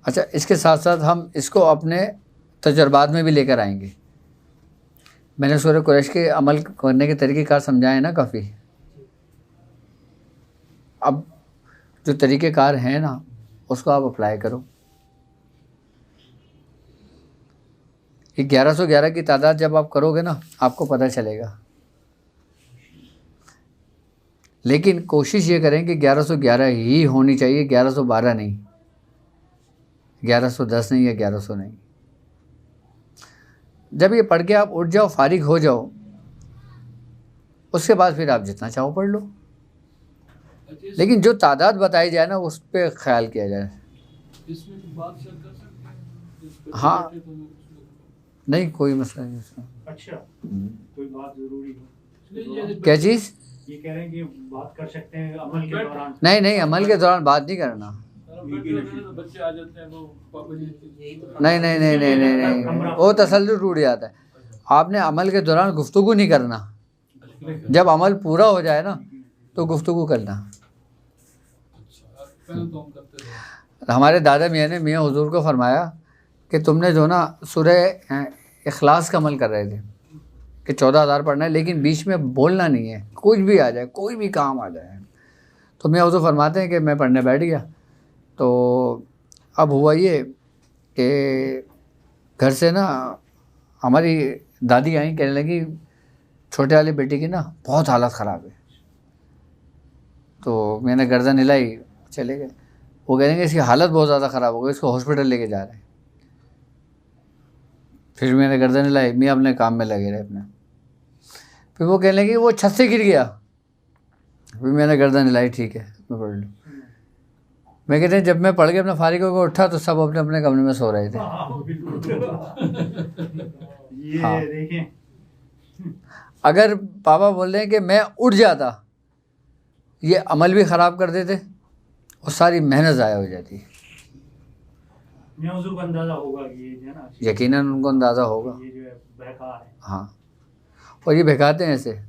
अच्छा, इसके साथ साथ हम इसको अपने तजर्बात में भी लेकर आएंगे। मैंने सूरह कुरैश के अमल करने के तरीक़ेकार समझाए ना काफ़ी। अब जो तरीक़ेकार हैं ना, उसको आप अप्लाई करो। ये 1111 की तादाद जब आप करोगे ना, आपको पता चलेगा। लेकिन कोशिश ये करें कि 1111 ही होनी चाहिए, 1112 नहीं, 1110 नहीं, या 1100 नहीं। जब ये पढ़ के आप उठ जाओ, फारिग हो जाओ, उसके बाद फिर आप जितना चाहो पढ़ लो। लेकिन जो तादाद बताई जाए ना, उस पर ख्याल किया जाए। इसमें तो बात शेयर कर सकते हैं। हाँ, नहीं कोई मसला नहीं उसमें। अच्छा, कोई बात जरूरी हो। क्या चीज़? ये कह रहे हैं कि बात कर सकते हैं अमल के दौरान। नहीं नहीं, अमल के दौरान बात नहीं करना। तो बच्चे आ जाते हैं वो पापा जी नहीं नहीं नहीं नहीं नहीं नहीं, वो तसल्लुल टूट जाता है। आपने अमल के दौरान गुफ्तगू नहीं करना, जब अमल पूरा हो जाए ना तो गुफ्तगू करना। पहले तो हम करते थे। हमारे दादा मियाँ ने मियाँ हुजूर को फरमाया कि तुमने जो ना सूरह इखलास का अमल कर रहे थे कि 14,000 पढ़ना है, लेकिन बीच में बोलना नहीं है, कुछ भी आ जाए, कोई भी काम आ जाए। तो मियाँ हुजूर फरमाते हैं कि मैं पढ़ने बैठ गया। तो अब हुआ ये कि घर से ना हमारी दादी आई, कहने लगी छोटे वाली बेटी की ना बहुत हालत ख़राब है। तो मैंने गर्दन हिलाई, चले गए। वो कह रहे इसकी हालत बहुत ज़्यादा ख़राब हो गई, इसको हॉस्पिटल लेके जा रहे हैं। फिर मैंने गर्दन हिलाई, मियाँ अपने काम में लगे रहे अपने। फिर वो कहने लगी वो छत से गिर गया। फिर मैंने गर्दन हिलाई, ठीक है मैं पढ़ लूँ। मैं कहते हैं जब मैं पढ़ के अपना फारिग होकर उठा तो सब अपने अपने कमरे में सो रहे थे। ये हाँ। देखें, अगर पापा बोल रहे हैं कि मैं उठ जाता, ये अमल भी ख़राब कर देते और सारी मेहनत ज़ाया हो जाती। मियां हुजूर को अंदाजा होगा कि ये जो है ना, यकीनन उनको अंदाज़ा होगा। ये जो है बहका है। हाँ, और ये बहकाते हैं ऐसे।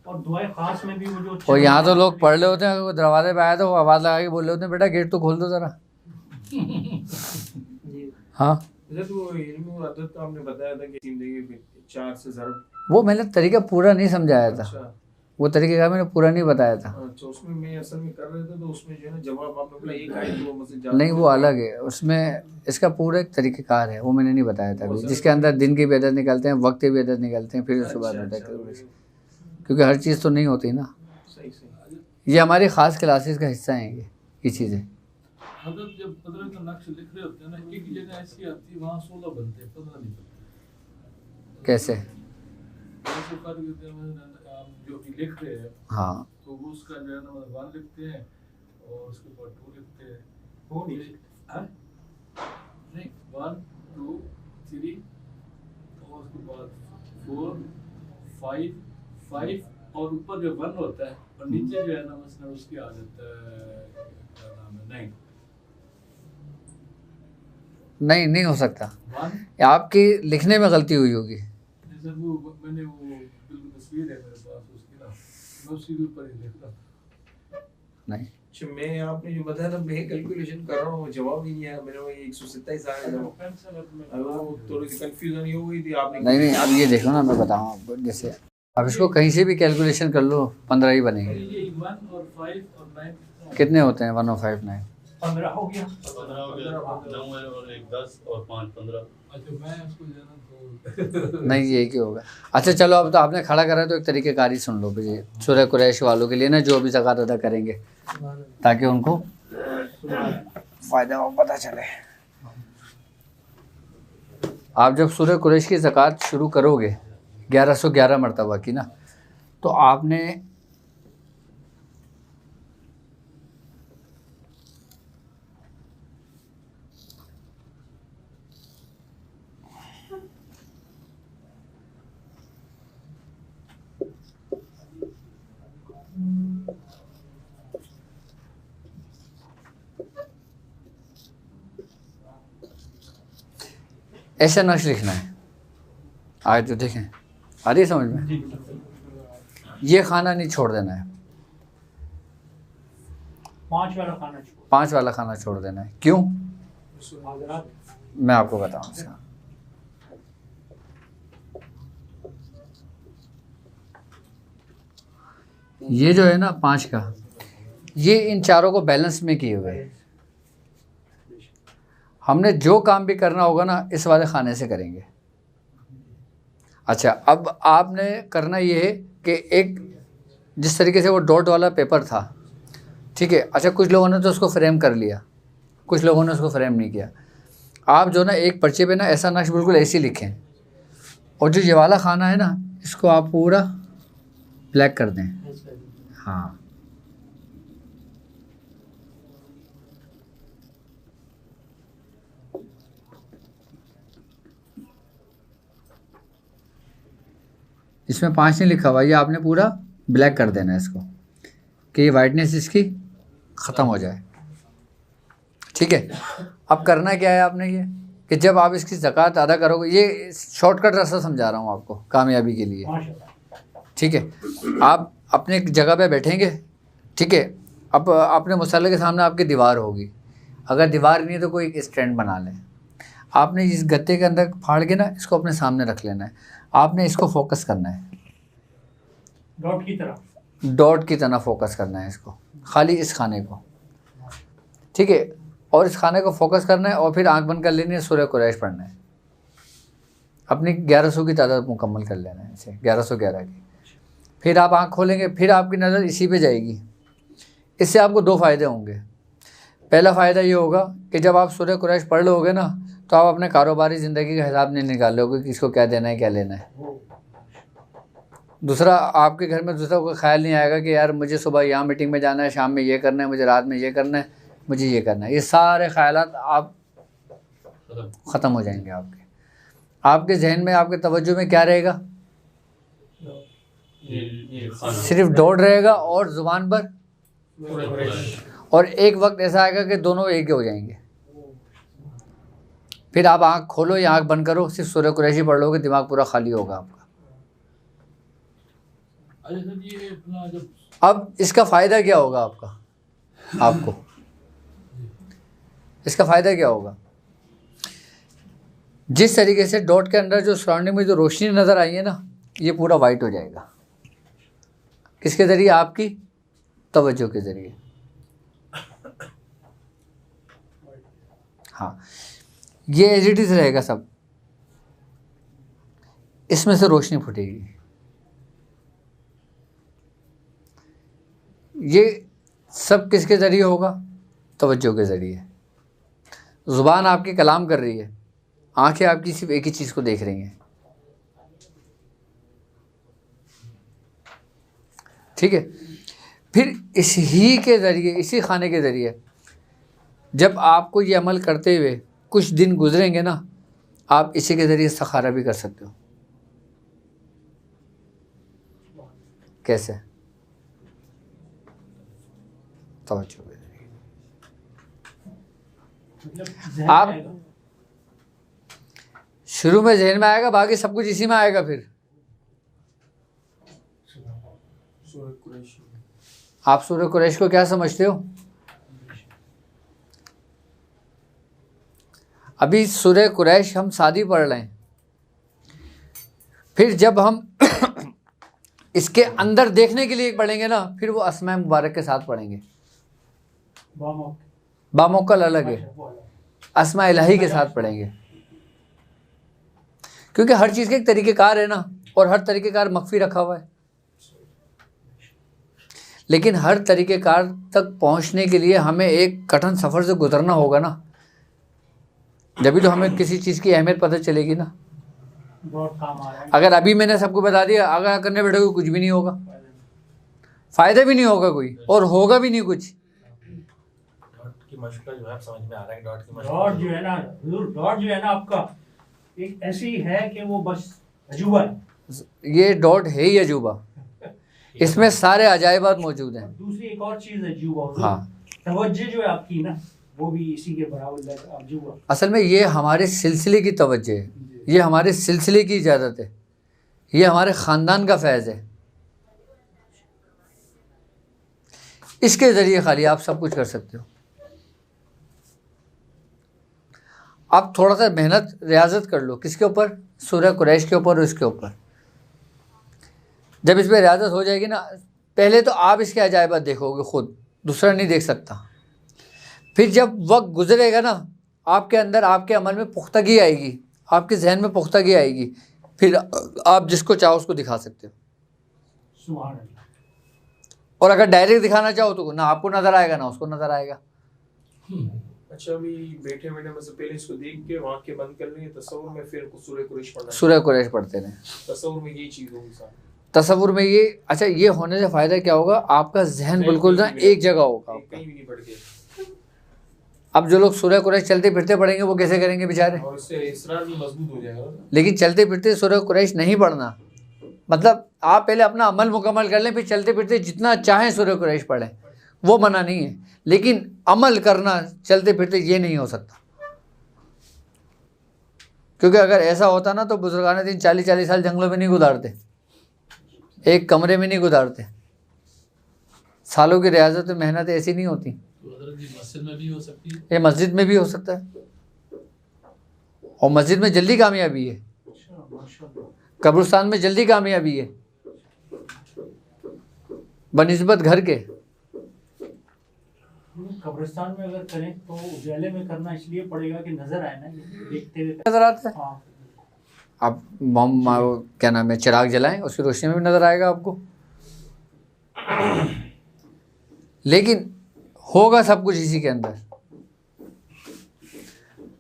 और दुआए खास में भी वो जो और यहाँ तो लोग पढ़ रहे होते हैं, अगर वो दरवाजे पे आया तो वो आवाज़ लगा के बोल रहे होते हैं बेटा गेट तो खोल दो ज़रा। हाँ, जैसे वो इल्म और अदद का आपने बताया था कि जिंदगी 4 से ज़रब। वो मैंने तरीका पूरा नहीं समझाया था, अच्छा वो तरीके का मैंने पूरा नहीं बताया था। अच्छा, उसमें मैं असल में कर रहे थे तो उसमें जो है ना जवाब आपने बोला एक आए तो मतलब ज़्यादा नहीं, वो अलग है, उसमें इसका पूरा एक तरीक़ेकार है, वो मैंने नहीं बताया था अभी। जिसके अंदर दिन की भी अदद निकालते हैं, वक्त की भी अदद निकालते हैं, फिर उसके बाद होता है, क्योंकि हर चीज़ तो नहीं होती ना। सही सही। ये हमारी ख़ास क्लासेस का हिस्सा हैं ये चीज़ें। हजरत जब 15 का नक्श लिख रहे होते हैं ना, एक जगह ऐसी आती है वहाँ 16 बनते हैं, 15 नहीं बनते। कैसे? जैसे फर्क होता है, आप जो भी लिख रहे हैं हाँ, तो वो उसका जो है ना 1 लिखते हैं और उसके बाद 2 लिखते हैं। वो नहीं हाँ? नहीं 1 2 3 और उसके बाद 4 5 5 और ऊपर जो 1 होता है और नीचे जो है ना मसलन उसकी आ जाता है क्या नाम है 9। नहीं हो सकता, 1 आपकी लिखने में गलती हुई होगी। जैसे वो मैंने वो बिल्कुल तस्वीर है मेरे पास उसकी ना, मैं उसी के ऊपर ही लिख रहा हूँ। नहीं, अच्छा, मैं आपने जो बताया था मैं कैलकुलेशन कर रहा हूँ, वो जवाब ही नहीं आया मेरे को। 127 आ गया था, वो थोड़ी सी कंफ्यूजन ही हो गई थी आपने। नहीं, अब ये देखो ना, मैं बताऊँ आपको। जैसे अब इसको कहीं से भी कैलकुलेशन कर लो 15 ही बनेंगे। ये 1 और 5 और 9 कितने होते हैं 1 और 5 9? 15 हो गया। 15 हो गया, 9 है और 1 10 और 5 15। अच्छा मैं उसको जो है ना तो नहीं, यही क्यों होगा। अच्छा चलो, अब तो आपने खड़ा करा है तो एक तरीक़ेकारी सुन लो जी, सूरह कुरैश वालों के लिए ना, जो अभी ज़कात अदा करेंगे, ताकि उनको फ़ायदा हो, पता चले। आप जब सूरह कुरैश की ज़कात शुरू करोगे 1111 मरतबा की ना, तो आपने ऐसा नक्श लिखना है। आए तो देखें, आ रही है समझ में? ये खाना नहीं छोड़ देना है, 5 वाला खाना छोड़। 5 वाला खाना छोड़ देना है। क्यों? हजरात मैं आपको बताऊँ इसका। ये जो है ना 5 का, ये इन चारों को बैलेंस में किए हुए हैं। हमने जो काम भी करना होगा ना इस वाले खाने से करेंगे। अच्छा, अब आपने करना ये है कि एक जिस तरीके से वो डॉट वाला पेपर था, ठीक है। अच्छा, कुछ लोगों ने तो उसको फ्रेम कर लिया, कुछ लोगों ने उसको फ्रेम नहीं किया। आप जो ना एक पर्चे पे ना ऐसा नक्श बिल्कुल ऐसे ही लिखें, और जो ये वाला खाना है ना इसको आप पूरा ब्लैक कर दें। हाँ, इसमें 5 नहीं लिखा हुआ, ये आपने पूरा ब्लैक कर देना है इसको कि ये वाइटनेस इसकी ख़त्म हो जाए। ठीक है, अब करना क्या है आपने ये कि जब आप इसकी ज़कात अदा करोगे, ये शॉर्टकट रास्ता समझा रहा हूँ आपको कामयाबी के लिए। ठीक है, आप अपने जगह पे बैठेंगे। ठीक है, अब अपने मुसल्ले के सामने आपकी दीवार होगी, अगर दीवार नहीं है तो कोई एक स्टैंड बना लें। आपने इस गत्ते के अंदर फाड़ के ना इसको अपने सामने रख लेना है, आपने इसको फोकस करना है, डॉट की तरह, डॉट की तरह फोकस करना है इसको, खाली इस खाने को। ठीक है, और इस खाने को फोकस करना है और फिर आंख बंद कर लेनी है, सूरह कुरैश पढ़ना है। अपनी 1100 की तादाद मुकम्मल कर लेना है, इसे 1111 की। फिर आप आंख खोलेंगे, फिर आपकी नज़र इसी पे जाएगी। इससे आपको 2 फ़ायदे होंगे। पहला फ़ायदा ये होगा कि जब आप सूरह कुरैश पढ़ लोगे ना तो आप अपने कारोबारी ज़िंदगी का हिसाब नहीं निकाल लोगे कि इसको क्या देना है क्या लेना है। दूसरा, आपके घर में दूसरा कोई ख्याल नहीं आएगा कि यार मुझे सुबह यहाँ मीटिंग में जाना है, शाम में ये करना है, मुझे रात में ये करना है, मुझे ये करना है। ये सारे ख़यालात आप ख़त्म हो जाएंगे। आपके जहन में, आपके तवज्जो में क्या रहेगा? सिर्फ डॉट रहेगा और ज़ुबान पर, और एक वक्त ऐसा आएगा कि दोनों एक ही हो जाएंगे। फिर आप आँख खोलो या आँख बंद करो, सिर्फ सूरह कुरैशी पढ़ लोगे, दिमाग पूरा खाली होगा आपका। अब इसका फ़ायदा क्या होगा आपको इसका फ़ायदा क्या होगा? जिस तरीके से डॉट के अंदर जो सराउंडिंग में जो रोशनी नज़र आई है ना, ये पूरा वाइट हो जाएगा। किसके ज़रिए? आपकी तवज्जो के ज़रिए। हाँ, ये एज इट इज़ रहेगा सब, इसमें से रोशनी फूटेगी। ये सब किसके ज़रिए होगा? तवज्जो के ज़रिए। ज़ुबान आपकी कलाम कर रही है, आंखें आपकी सिर्फ एक ही चीज़ को देख रही हैं। ठीक है, फिर इसी के ज़रिए, इसी खाने के ज़रिए जब आपको ये अमल करते हुए कुछ दिन गुजरेंगे ना, आप इसी के ज़रिए इस्तिखारा भी कर सकते हो। कैसे? तवज्जो के ज़रिए। आप शुरू में जहन में आएगा, बाकी सब कुछ इसी में आएगा। फिर आप सूरह कुरैश को क्या समझते हो? अभी सूरह कुरैश हम सादी पढ़ रहे हैं, फिर जब हम इसके अंदर देखने के लिए पढ़ेंगे ना, फिर वो अस्माए मुबारक के साथ पढ़ेंगे। बामोक्कल अलग है, अस्माए इलाही के साथ पढ़ेंगे, क्योंकि हर चीज़ का एक तरीक़ेकार है ना, और हर तरीक़ेकार मख्फी रखा हुआ है। लेकिन हर तरीक़ेकार तक पहुंचने के लिए हमें एक कठिन सफ़र से गुजरना होगा ना, जभी तो हमें किसी चीज़ की अहमियत पता चलेगी ना। अगर अभी मैंने सबको बता दिया, अगर करने बैठोगे कुछ भी नहीं होगा, फ़ायदा भी नहीं होगा कोई, और होगा भी नहीं कुछ। की मशक्क़त जो है समझ में आ रहा है। डॉट जो है ना आपका एक ऐसी है कि वो बस अजूबा है। ये डॉट है ही अजूबा, इसमें सारे अजायबात मौजूद हैं। दूसरी एक और चीज़ अजूबा, हाँ, तवज्जो जो है आपकी ना, वो भी इसी के बराबर अजूबा। असल में ये हमारे सिलसिले की तवज्जो है, ये हमारे सिलसिले की इजाज़त है, ये हमारे ख़ानदान का फैज़ है। इसके ज़रिए खाली आप सब कुछ कर सकते हो। आप थोड़ा सा मेहनत रियाजत कर लो, किसके ऊपर? सूरह कुरैश के ऊपर और इसके ऊपर। जब इस पर रियाजत हो जाएगी ना, पहले तो आप इसके अजायबात देखोगे खुद, दूसरा नहीं देख सकता। फिर जब वक्त गुजरेगा ना, आपके अंदर, आपके अमल में पुख्तगी आएगी, आपके जहन में पुख्तगी आएगी, फिर आप जिसको चाहो उसको दिखा सकते हो। सुभान अल्लाह। और अगर डायरेक्ट दिखाना चाहो तो ना आपको नज़र आएगा ना उसको नज़र आएगा। अच्छा, अभी बैठे बैठे में से पहले इसको देख के आँख के बंद कर लेंगे, तसव्वुर में फिर सूरह कुरैश पढ़ना। सूरह कुरैश पढ़ते रहें, तसव्वुर में यही चीज़ होगी साहब। तसव्वुर में ये, अच्छा, ये होने से फ़ायदा क्या होगा? आपका जहन बिल्कुल ना एक जगह होगा, कहीं भी नहीं पढ़ के। अब जो लोग सूरह कुरैश चलते फिरते पढ़ेंगे वो कैसे करेंगे बेचारे? और इससे इसरार भी मजबूत हो जाएगा। लेकिन चलते फिरते सूरह कुरैश नहीं पढ़ना, मतलब आप पहले अपना अमल मुकम्मल कर लें, फिर चलते फिरते जितना चाहें सूरह कुरैश पढ़ें, वो मना नहीं है, लेकिन अमल करना चलते फिरते ये नहीं हो सकता। क्योंकि अगर ऐसा होता ना तो बुजुर्गान दिन 40-40 साल जंगलों में नहीं गुजारते, एक कमरे में नहीं गुजारते। सालों की रियाजत में मेहनत ऐसी नहीं होती। तो हज़रत जी मस्जिद में भी हो सकती है? ये मस्जिद में भी हो सकता है, और मस्जिद में जल्दी कामयाबी है, कब्रिस्तान में जल्दी कामयाबी है बनिस्बत घर के। कब्रिस्तान में अगर करें तो उजाले में करना इसलिए पड़ेगा कि नजर आए ना, देखते हुए। नजर आता है। हाँ, आप क्या नाम है, चिराग जलाएं, उसकी रोशनी में भी नजर आएगा आपको। लेकिन होगा सब कुछ इसी के अंदर।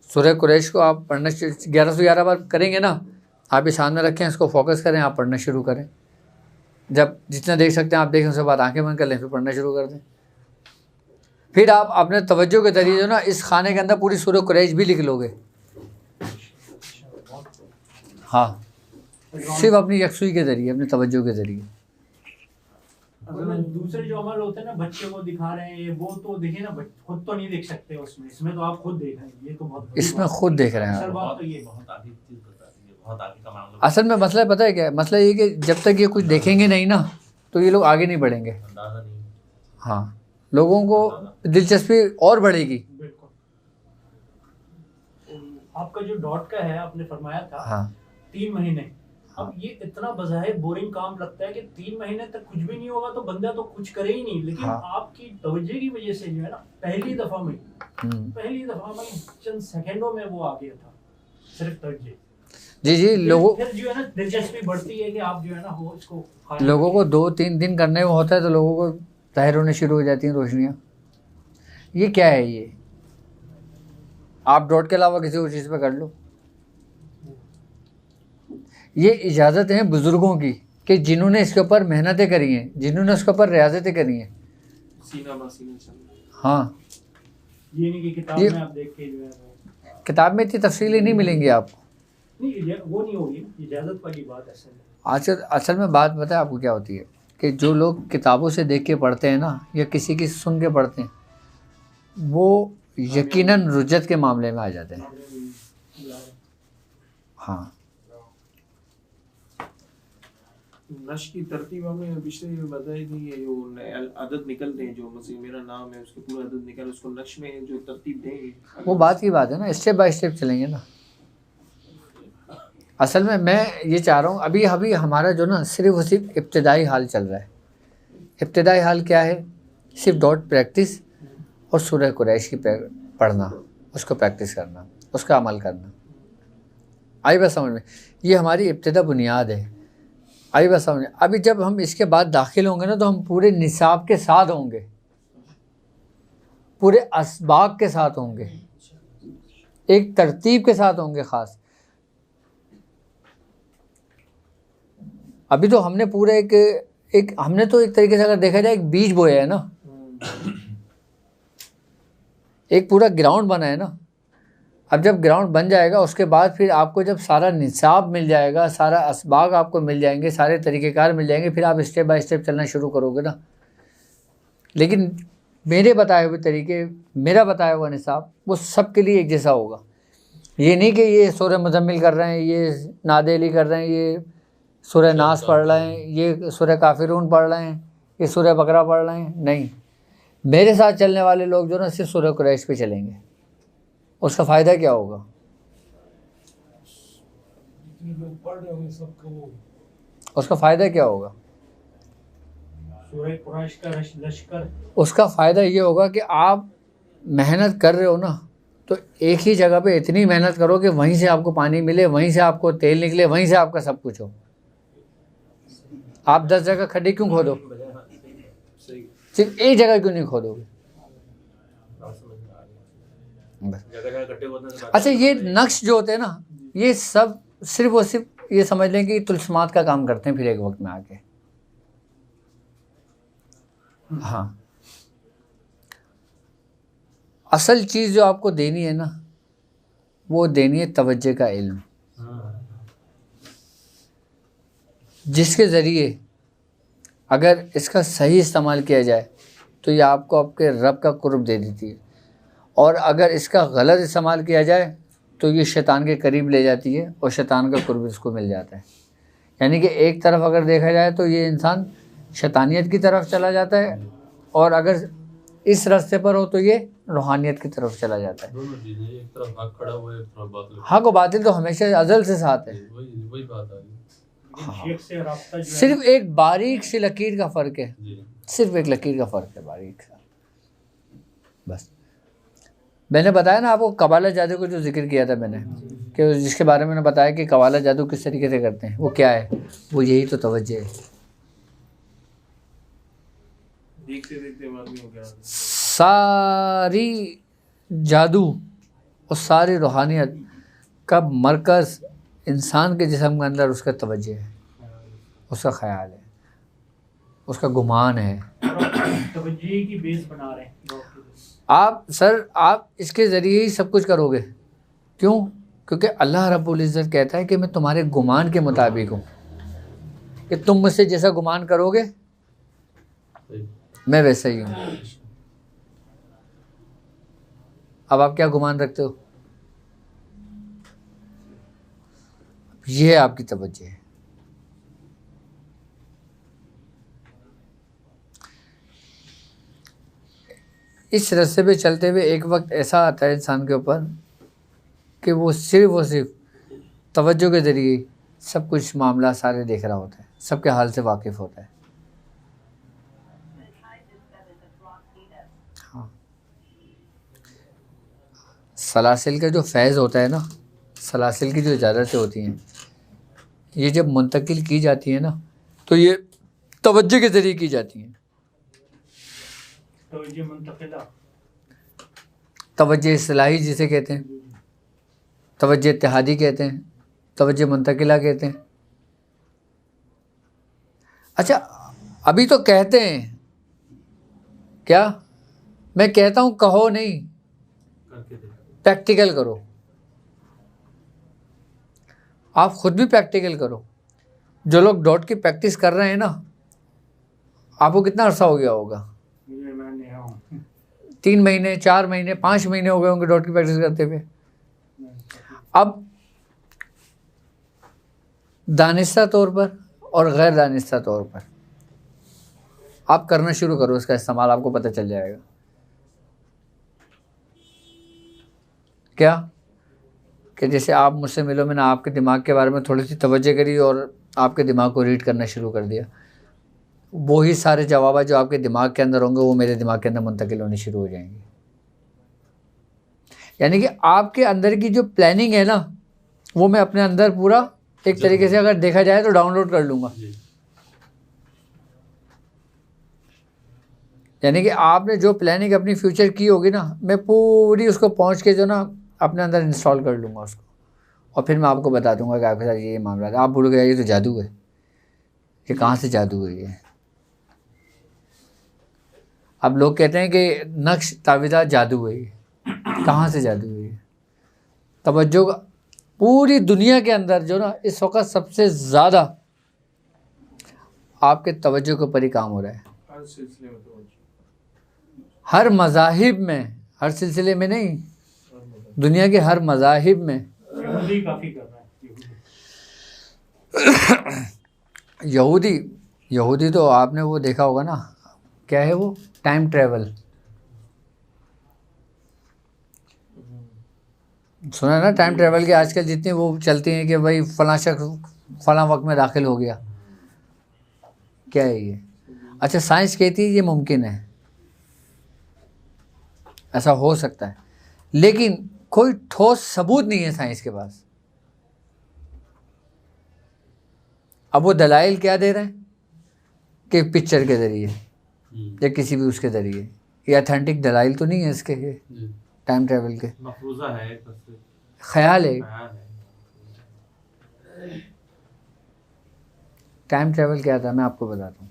सूरह कुरैश को आप पढ़ना 1111 बार करेंगे ना, आप ये सामने रखें, इसको फोकस करें, आप पढ़ना शुरू करें। जब जितना देख सकते हैं आप देखें, उसके बाद आंखें बंद कर लें, फिर पढ़ना शुरू कर दें। फिर आप अपने तवज्जो के जरिए जो ना इस खाने के अंदर पूरी सूरह कुरैश भी लिख लोगे। हाँ, सिर्फ अपनी यकसुई के जरिए, अपने तवज्जो के जरिए। दूसरे जो अमल होते हैं ना, बच्चे को दिखा रहे हैं ये वो, तो देखिए ना, खुद तो नहीं देख सकते उसमें, इसमें तो आप खुद देख रहे हैं, ये तो बहुत बड़ी इसमें बात है। खुद देख रहे हैं असल आप। बात तो ये बहुत आगे चीज बताती है, बहुत आगे का मामला। असल में मसला पता है क्या है? मसला ये कि जब तक ये कुछ देखेंगे नहीं ना, तो ये लोग आगे नहीं बढ़ेंगे। अंदाजा नहीं। हाँ, लोगों को दिलचस्पी और बढ़ेगी। बिल्कुल। आपका जो डॉट का है, आपने फरमाया था हाँ 3 महीने, अब ये इतना बज़ाहिर बोरिंग काम लगता है कि 3 महीने तक कुछ भी नहीं होगा तो बंदा तो कुछ करे ही नहीं, लेकिन हाँ। आपकी तवज्जो की वजह से जो है ना, पहली दफा में चंद सेकंडों में वो आ गया था, सिर्फ तवज्जो। जी जी, लोगों फिर जो है ना दिलचस्पी बढ़ती है कि आप जो है ना वो इसको लोगों को 2-3 दिन करने में होता है तो लोगों को जाहिर होने शुरू हो जाती हैं रोशनियाँ। ये क्या है? ये आप डॉट के अलावा किसी और चीज़ पे कर लो। ये इजाज़त है बुज़ुर्गों की कि जिन्होंने इसके ऊपर मेहनतें करी हैं, जिन्होंने उसके ऊपर रियाजतें करी हैं। सीना मसीना चल। हाँ, ये नहीं कि किताब ये- में आप देख के जो है वो किताब में इतनी तफसीलें नहीं मिलेंगी आपको। नहीं, वो नहीं होगी इजाज़त वाली बात असल में। असल में बात पता है आपको क्या होती है कि जो लोग किताबों से देख के पढ़ते हैं ना, या किसी की सुन के पढ़ते हैं, वो यकीनन रुजत के मामले में आ जाते हैं। हाँ, नश की तरतीब हमें पिछले में बताई थी, ये जो अदद निकलते हैं, जो मसीह मेरा नाम है उसके पूरा अदद निकल, उसको नश में जो तरतीब देंगे, वो बात की बात है ना, स्टेप बाय स्टेप चलेंगे ना। असल में मैं ये चाह रहा हूँ, अभी अभी हमारा जो ना सिर्फ और सिर्फ इब्तिदाई हाल चल रहा है। इब्तिदाई हाल क्या है? सिर्फ डॉट प्रैक्टिस और सूरह कुरैश की पढ़ना, उसको प्रैक्टिस करना, उसका अमल करना। आई बात समझ में? ये हमारी इब्तिदा बुनियाद है। आई बात समझ में? अभी जब हम इसके बाद दाखिल होंगे ना, तो हम पूरे निसाब के साथ होंगे, पूरे असबाक के साथ होंगे, एक तरतीब के साथ होंगे ख़ास। अभी तो हमने पूरे एक हमने तो एक तरीके से अगर देखा जाए एक बीज बोया है ना, एक पूरा ग्राउंड बना है ना। अब जब ग्राउंड बन जाएगा उसके बाद फिर आपको जब सारा निसाब मिल जाएगा, सारा असबाग आपको मिल जाएंगे, सारे तरीक़ेकार मिल जाएंगे, फिर आप स्टेप बाय स्टेप चलना शुरू करोगे ना। लेकिन मेरे बताए हुए तरीके, मेरा बताया हुआ निसाब वो सब के लिए एक जैसा होगा। ये नहीं कि ये सूरह मुज़म्मिल कर रहे हैं, ये नादेली कर रहे हैं, ये सूरह नास पढ़ रहे हैं, ये सूरह काफिरून पढ़ रहे हैं, ये सूरह बकरा पढ़ रहे हैं। नहीं, मेरे साथ चलने वाले लोग जो ना सिर्फ सूरह कुरैश पे चलेंगे। उसका फ़ायदा क्या होगा? उसका फ़ायदा क्या होगा? सूरह कुरैश का लश्कर, उसका फ़ायदा ये होगा कि आप मेहनत कर रहे हो ना, तो एक ही जगह पे इतनी मेहनत करो कि वहीं से आपको पानी मिले, वहीं से आपको तेल निकले, वहीं से आपका सब कुछ हो। आप 10 जगह खड्डे क्यों खोदो? सिर्फ एक जगह क्यों नहीं खोदोगे? अच्छा, ये नक्श जो होते हैं ना, ये सब सिर्फ और सिर्फ ये समझ लें कि तुलस्मात का काम करते हैं फिर एक वक्त में आके। हाँ, असल चीज़ जो आपको देनी है ना, वो देनी है तवज्जो का इल्म। जिसके ज़रिए अगर इसका सही इस्तेमाल किया जाए तो ये आपको आपके रब का कुर्ब दे देती है, और अगर इसका गलत इस्तेमाल किया जाए तो ये शैतान के करीब ले जाती है और शैतान का कुर्ब इसको मिल जाता है। यानी कि एक तरफ अगर देखा जाए तो ये इंसान शैतानियत की तरफ चला जाता है, और अगर इस रास्ते पर हो तो ये रूहानियत की तरफ चला जाता है। दोनों चीजें, एक तरफ हक खड़ा हुआ है, एक तरफ बातिल। हक और बातिल तो हमेशा अज़ल से साथ है। वही बात आ रही लेकिन शेख से राब्ता जो है सिर्फ एक बारीक सी लकीर का फ़र्क है, है जी। सिर्फ एक लकीर का फ़र्क है, बारीक सा, बस। मैंने बताया ना आपको कबाला जादू को जो जिक्र किया था मैंने, कि जिसके बारे में मैंने बताया कि कबाला जादू किस तरीके से करते हैं, वो क्या है, वो यही तो तवज्जो है। देखते देखते आदमी हो गया। सारी जादू और सारी रूहानियत का मरकज़ इंसान के जिस्म के अंदर उसका तवज्जो है, उसका ख्याल है, उसका गुमान है। तवज्जो की बेस बना रहे हैं आप इसके ज़रिए ही सब कुछ करोगे। क्यों? क्योंकि अल्लाह रब्बुल इज़्ज़त कहता है कि मैं तुम्हारे गुमान के मुताबिक हूँ, कि तुम मुझसे जैसा गुमान करोगे मैं वैसा ही हूँ। अब आप क्या गुमान रखते हो? ये आपकी तवज्जो है। इस रास्ते पे चलते हुए एक वक्त ऐसा आता है इंसान के ऊपर कि वो सिर्फ तवज्जो के ज़रिए सब कुछ मामला सारे देख रहा होता है, सबके हाल से वाकिफ़ होता है। हाँ, सलासिल का जो फैज़ होता है ना, सलासिल की जो इजाज़तें होती हैं, ये जब मुंतकिल की जाती है ना तो ये तवज्जो के ज़रिए की जाती हैं। तवज्जो मुंतकिला, तवज्जो इस्लाही जिसे कहते हैं, तवज्जो इत्तिहादी कहते हैं, तवज्जो मुंतकिला कहते हैं। अच्छा, अभी तो कहते हैं, क्या मैं कहता हूँ कहो नहीं, प्रैक्टिकल करो। आप खुद भी प्रैक्टिकल करो। जो लोग डॉट की प्रैक्टिस कर रहे हैं ना, आपको कितना अरसा हो गया होगा? मैं नया हूँ 3 महीने, 4 महीने, 5 महीने हो गए होंगे डॉट की प्रैक्टिस करते हुए। अब दानिस्ता तौर पर और गैर दानिस्ता तौर पर आप करना शुरू करो इसका इस्तेमाल, आपको पता चल जाएगा। क्या कि जैसे आप मुझसे मिलो, मैंने आपके दिमाग के बारे में थोड़ी सी तवज्जो करी और आपके दिमाग को रीड करना शुरू कर दिया, वो ही सारे जवाब जो आपके दिमाग के अंदर होंगे वो मेरे दिमाग के अंदर मुंतकिल होने शुरू हो जाएंगे। यानी कि आपके अंदर की जो प्लानिंग है ना, वो मैं अपने अंदर पूरा एक तरीके से अगर देखा जाए तो डाउनलोड कर लूँगा। यानी कि आपने जो प्लानिंग अपनी फ्यूचर की होगी ना, मैं पूरी उसको पहुँच के जो ना अपने अंदर इंस्टॉल कर लूँगा उसको, और फिर मैं आपको बता दूंगा कि आपके साथ ये मामला है। आप भूल गए ये तो जादू है, ये कहाँ से जादू है ये? अब लोग कहते हैं कि नक्श तावीज़ा जादू है, ये कहाँ से जादू है ये? तवज्जो पूरी दुनिया के अंदर जो ना इस वक्त सबसे ज़्यादा आपके तवज्जो के ऊपर ही काम हो रहा है। हर सिलसिले में तवज्जो, हर मज़ाहिब में, हर सिलसिले में नहीं, दुनिया के हर मज़ाहिब में। यहूदी काफ़ी कर रहा है यहूदी तो आपने वो देखा होगा ना, क्या है वो, टाइम ट्रैवल सुना ना? टाइम ट्रैवल की आजकल जितनी वो चलती हैं कि भाई फ़लाँ शख्स फ़लाँ वक्त में दाखिल हो गया। क्या है ये? अच्छा, साइंस कहती है ये मुमकिन है, ऐसा हो सकता है, लेकिन कोई ठोस सबूत नहीं है साइंस के पास। अब वो दलाइल क्या दे रहे हैं कि पिक्चर के ज़रिए या किसी भी उसके ज़रिए, ये अथेंटिक दलाइल तो नहीं है इसके, ये टाइम ट्रैवल के मफरूज़ा है, ख्याल है। टाइम ट्रैवल क्या था मैं आपको बताता हूँ।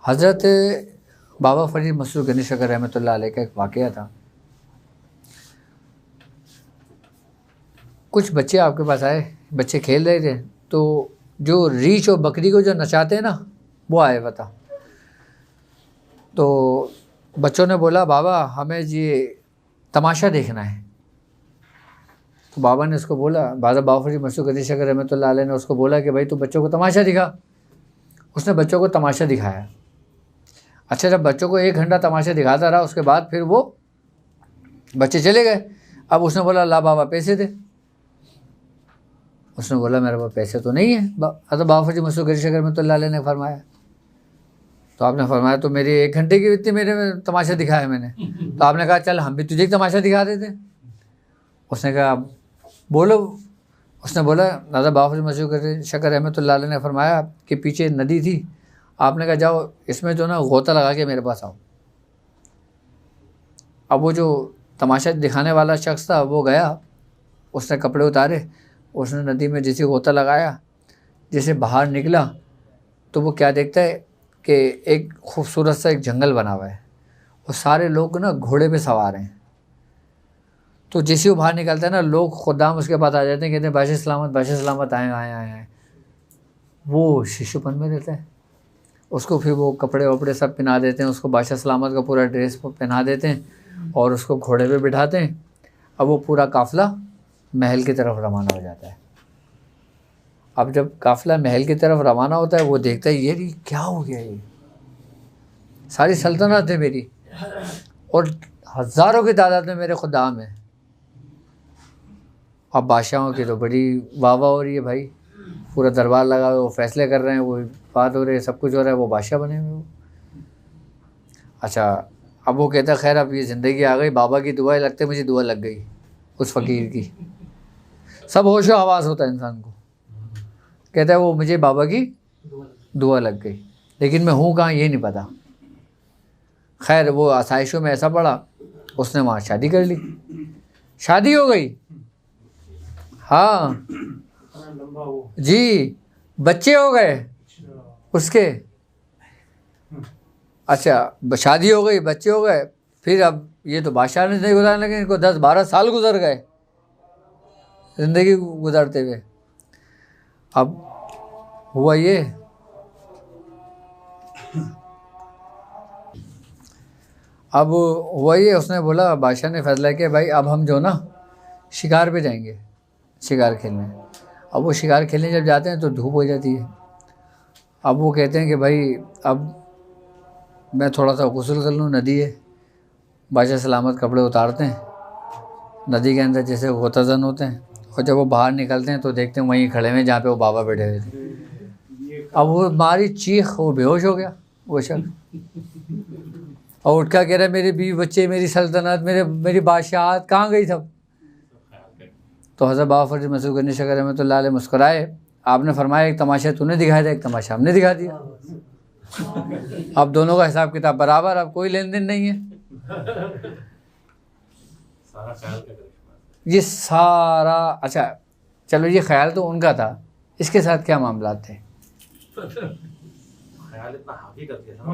हज़रत बाबा फरीद मसरूर गनीश अगर रहमतुल्लाह अलैह का एक वाक़या था। कुछ बच्चे आपके पास आए बच्चे खेल रहे थे, तो जो रीछ और बकरी को जो नचाते हैं ना, वो आए बता। तो बच्चों ने बोला बाबा हमें ये तमाशा देखना है। तो बाबा ने उसको बोला, बाबा फरीद मशहूर कदी शकर रहमतुल्लाह अलैह ने उसको बोला कि भाई तू बच्चों को तमाशा दिखा। उसने बच्चों को तमाशा दिखाया। अच्छा, जब बच्चों को 1 घंटा तमाशा दिखाता रहा, उसके बाद फिर वो बच्चे चले गए। अब उसने बोला ला बाबा पैसे दे। उसने बोला मेरे पास पैसे तो नहीं है। बाबा फरीद मशहूर कदी शकर रहमतुल्लाह अलैह ने फरमाया, तो आपने फरमाया तो मेरी 1 घंटे की इतनी मेरे में तमाशा दिखाया मैंने। तो आपने कहा चल हम भी तुझे एक तमाशा दिखा देते। उसने कहा बोलो। उसने बोला दादा बाबा फरीद मशहूर शकर रहमतुल्लाह अलैह ने फरमाया कि पीछे नदी थी, आपने कहा जाओ इसमें जो ना गोता लगा के मेरे पास आओ। अब वो जो तमाशा दिखाने वाला शख्स था वो गया, उसने कपड़े उतारे, उसने नदी में जैसे गोता लगाया, जैसे बाहर निकला तो वो क्या देखता है कि एक खूबसूरत सा एक जंगल बना हुआ है और सारे लोग ना घोड़े पे सवार हैं। तो जैसे वो बाहर निकलता है ना, लोग खुदाम उसके पास आ जाते हैं, कहते हैं बादशाह सलामत आए आए आए आए। वो शिशुपन में रहता है, उसको फिर वो कपड़े वपड़े सब पहना देते हैं, उसको बादशाह सलामत का पूरा ड्रेस पहना देते हैं और उसको घोड़े पे बिठाते हैं। अब वो पूरा काफ़िला महल की तरफ रवाना हो जाता है। अब जब काफ़िला महल की तरफ रवाना होता है, वो देखता है ये क्या हो गया, ये सारी सल्तनत है मेरी और हज़ारों की तादाद में मेरे खुदाम है। अब बादशाहों की तो बड़ी वाह वाह हो रही है भाई, पूरा दरबार लगा हुआ है, वो फैसले कर रहे हैं, वो बात हो रही है, सब कुछ हो रहा है, वो बादशाह बने हुए वो। अच्छा, अब वो कहता है खैर अब ये ज़िंदगी आ गई, बाबा की दुआएं लगते मुझे दुआ लग गई उस फ़कीर की। सब होशो हवास होता है इंसान को। कहता है वो मुझे बाबा की दुआ लग गई, लेकिन मैं हूँ कहाँ ये नहीं पता। खैर वो आसाइशों में ऐसा पड़ा, उसने वहाँ शादी कर ली, शादी हो गई। हाँ लंबा वो जी, बच्चे हो गए उसके। अच्छा, शादी हो गई, बच्चे हो गए, फिर अब ये तो बादशाह ने नहीं गुजारने लगे, इनको 10-12 साल गुजर गए ज़िंदगी गुजारते हुए। अब हुआ ये, उसने बोला, बादशाह ने फैसला किया भाई अब हम जो ना शिकार पे जाएंगे, शिकार खेलने। अब वो शिकार खेलने जब जाते हैं तो धूप हो जाती है। अब वो कहते हैं कि भाई अब मैं थोड़ा सा गुस्ल कर लूँ, नदी है। बादशाह सलामत कपड़े उतारते हैं, नदी के अंदर जैसे गोताजन होते हैं, और जब वो बाहर निकलते हैं तो देखते हैं वहीं खड़े हुए जहाँ पे वो बाबा बैठे हुए थे। अब वो मारी चीख, वो बेहोश हो गया वो शख्स, और उठ कर कह रहा मेरे बीवी बच्चे, मेरी सल्तनत, मेरी बादशाहत कहाँ गई सब। तो हज़रत बाबा फरीद मशहूर कदी शकर रहमतुल्लाह अलैह मुस्कुराए। आपने फरमाया एक तमाशा तूने दिखाया था, एक तमाशा हमने दिखा दिया, अब दोनों का हिसाब किताब बराबर, अब कोई लेन देन नहीं है। सारा ख्याल का करिश्मा है। ये सारा, अच्छा चलो ये ख्याल तो उनका था, इसके साथ क्या मामला थे? ख्याल इतना हावी कर दिया था ना,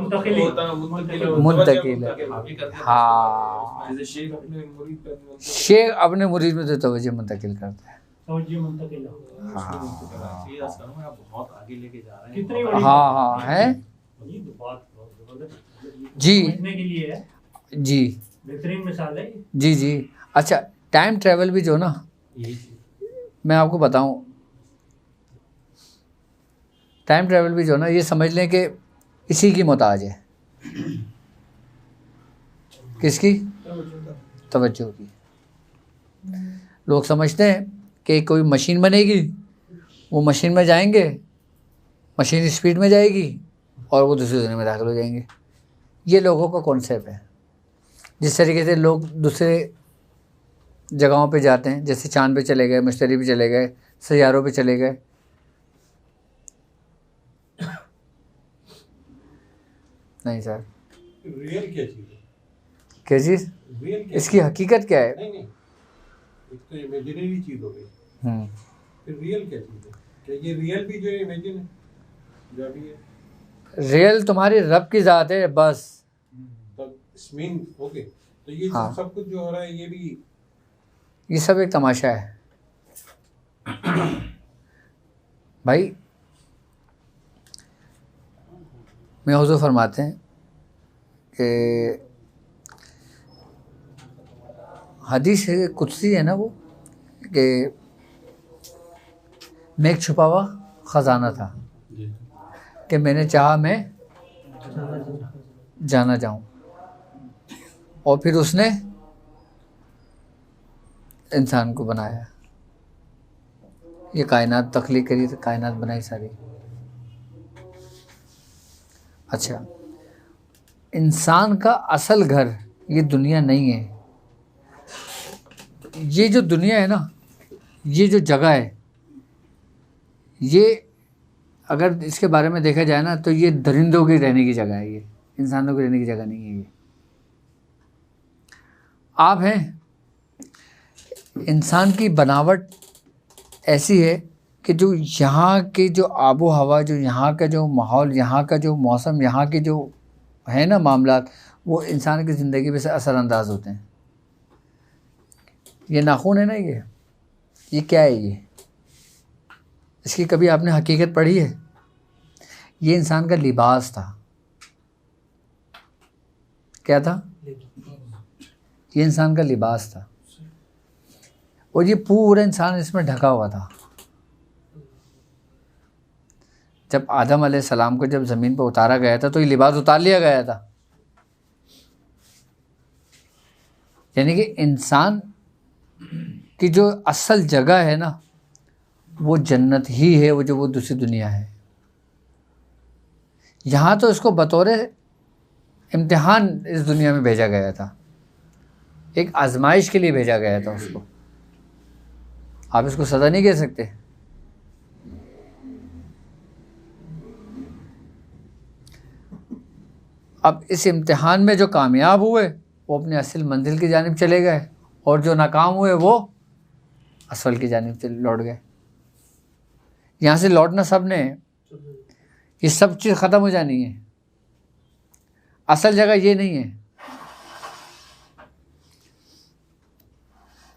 मुंतकिल मुंतकिल, हावी कर दिया। हाँ, जैसे शेख अपने मुरीद पर शेख अपने मुरीद में तो तवज्जो मुंतकिल करता है। तवज्जो मुंतकिल। ये असर में आप बहुत आगे लेके जा रहे हैं। कितनी बड़ी हाँ है ये तो बात बहुत जबरदस्त जी समझने के लिए है, जी बेहतरीन मिसाल है। जी जी। अच्छा, टाइम ट्रैवल भी जो ना, यही चीज़। मैं आपको बताऊं, टाइम ट्रैवल भी जो ना, ये समझ लें कि इसी की मोहताज है। किसकी? तवज्जो की। लोग समझते हैं कि कोई मशीन बनेगी, वो मशीन में जाएंगे, मशीन स्पीड में जाएगी और वो दूसरी दुनिया में दाखिल हो जाएंगे। ये लोगों का कॉन्सेप्ट है। जिस तरीके से लोग दूसरे जगहों पे जाते हैं, जैसे चांद पे चले गए, मश्तरी पे चले गए, सैयारों पे चले गए, नहीं सर, रियल क्या चीज़ है? क्या चीज़? रियल क्या इसकी हकीकत क्या है? नहीं नहीं, एक तो इमेजिनरी चीज़ हो गई, फिर रियल क्या चीज़ है? क्या ये रियल भी जो है इमेजिन है, जो अभी है? रियल तुम्हारी रब की ज़ात है बस। तब मीन ओके, तो ये हाँ। सब कुछ जो हो रहा है ये भी ये सब एक तमाशा है। भाई मैं हुज़ूर फरमाते हैं कि हदीस कुदसी है ना वो, कि मैं एक छुपा हुआ ख़जाना था जी कि मैंने चाहा मैं जाना चाहूँ, और फिर उसने इंसान को बनाया, ये कायनात तख्लीक करी तो कायनात बनाई सारी। अच्छा, इंसान का असल घर ये दुनिया नहीं है। ये जो दुनिया है ना, ये जो जगह है, ये अगर इसके बारे में देखा जाए ना तो ये दरिंदों की रहने की जगह है, ये इंसानों की रहने की जगह नहीं है। ये आप हैं, इंसान की बनावट ऐसी है कि जो यहाँ के जो आबो हवा, जो यहाँ का जो माहौल, यहाँ का जो मौसम, यहाँ के जो है ना मामलात, वो इंसान की ज़िंदगी में से असरअंदाज होते हैं। ये नाखून है ना, ये क्या है? ये इसकी कभी आपने हकीकत पढ़ी है? ये इंसान का लिबास था। क्या था? ये इंसान का लिबास था, और ये पूरा इंसान इसमें ढका हुआ था। जब आदम अलैहिस्सलाम को जब ज़मीन पर उतारा गया था तो ये लिबास उतार लिया गया था। यानी कि इंसान की जो असल जगह है ना, वो जन्नत ही है, वो जो वो दूसरी दुनिया है। यहाँ तो इसको बतौर इम्तिहान इस दुनिया में भेजा गया था, एक आजमाइश के लिए भेजा गया था उसको। आप इसको सज़ा नहीं कह सकते। अब इस इम्तिहान में जो कामयाब हुए वो अपने असल मंजिल की जानिब चले गए, और जो नाकाम हुए वो असफल की जानिब से लौट गए। यहाँ से लौटना सब ने, ये सब चीज़ ख़त्म हो जानी है। असल जगह ये नहीं है,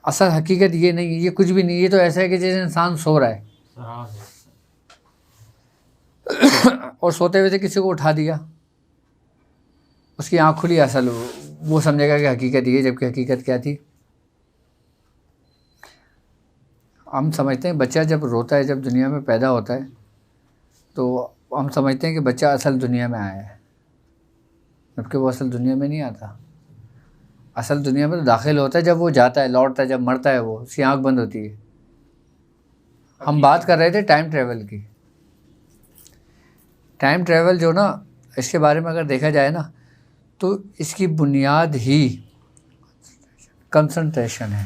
असल हकीकत ये नहीं है, ये कुछ भी नहीं। ये तो ऐसा है कि जैसे इंसान सो रहा है और सोते हुए से किसी को उठा दिया, उसकी आँख खुली, असल वो समझेगा कि हकीकत ये, जबकि हकीकत क्या थी। हम समझते हैं बच्चा जब रोता है, जब दुनिया में पैदा होता है, तो हम समझते हैं कि बच्चा असल दुनिया में आया है, जबकि वो असल दुनिया में नहीं आता। असल दुनिया में तो दाखिल होता है जब वो जाता है, लौटता है, जब मरता है, वो उसकी आँख बंद होती है। हम बात कर रहे थे टाइम ट्रेवल की। टाइम ट्रेवल जो ना, इसके बारे में अगर देखा जाए ना, तो इसकी बुनियाद ही कंसंट्रेशन है,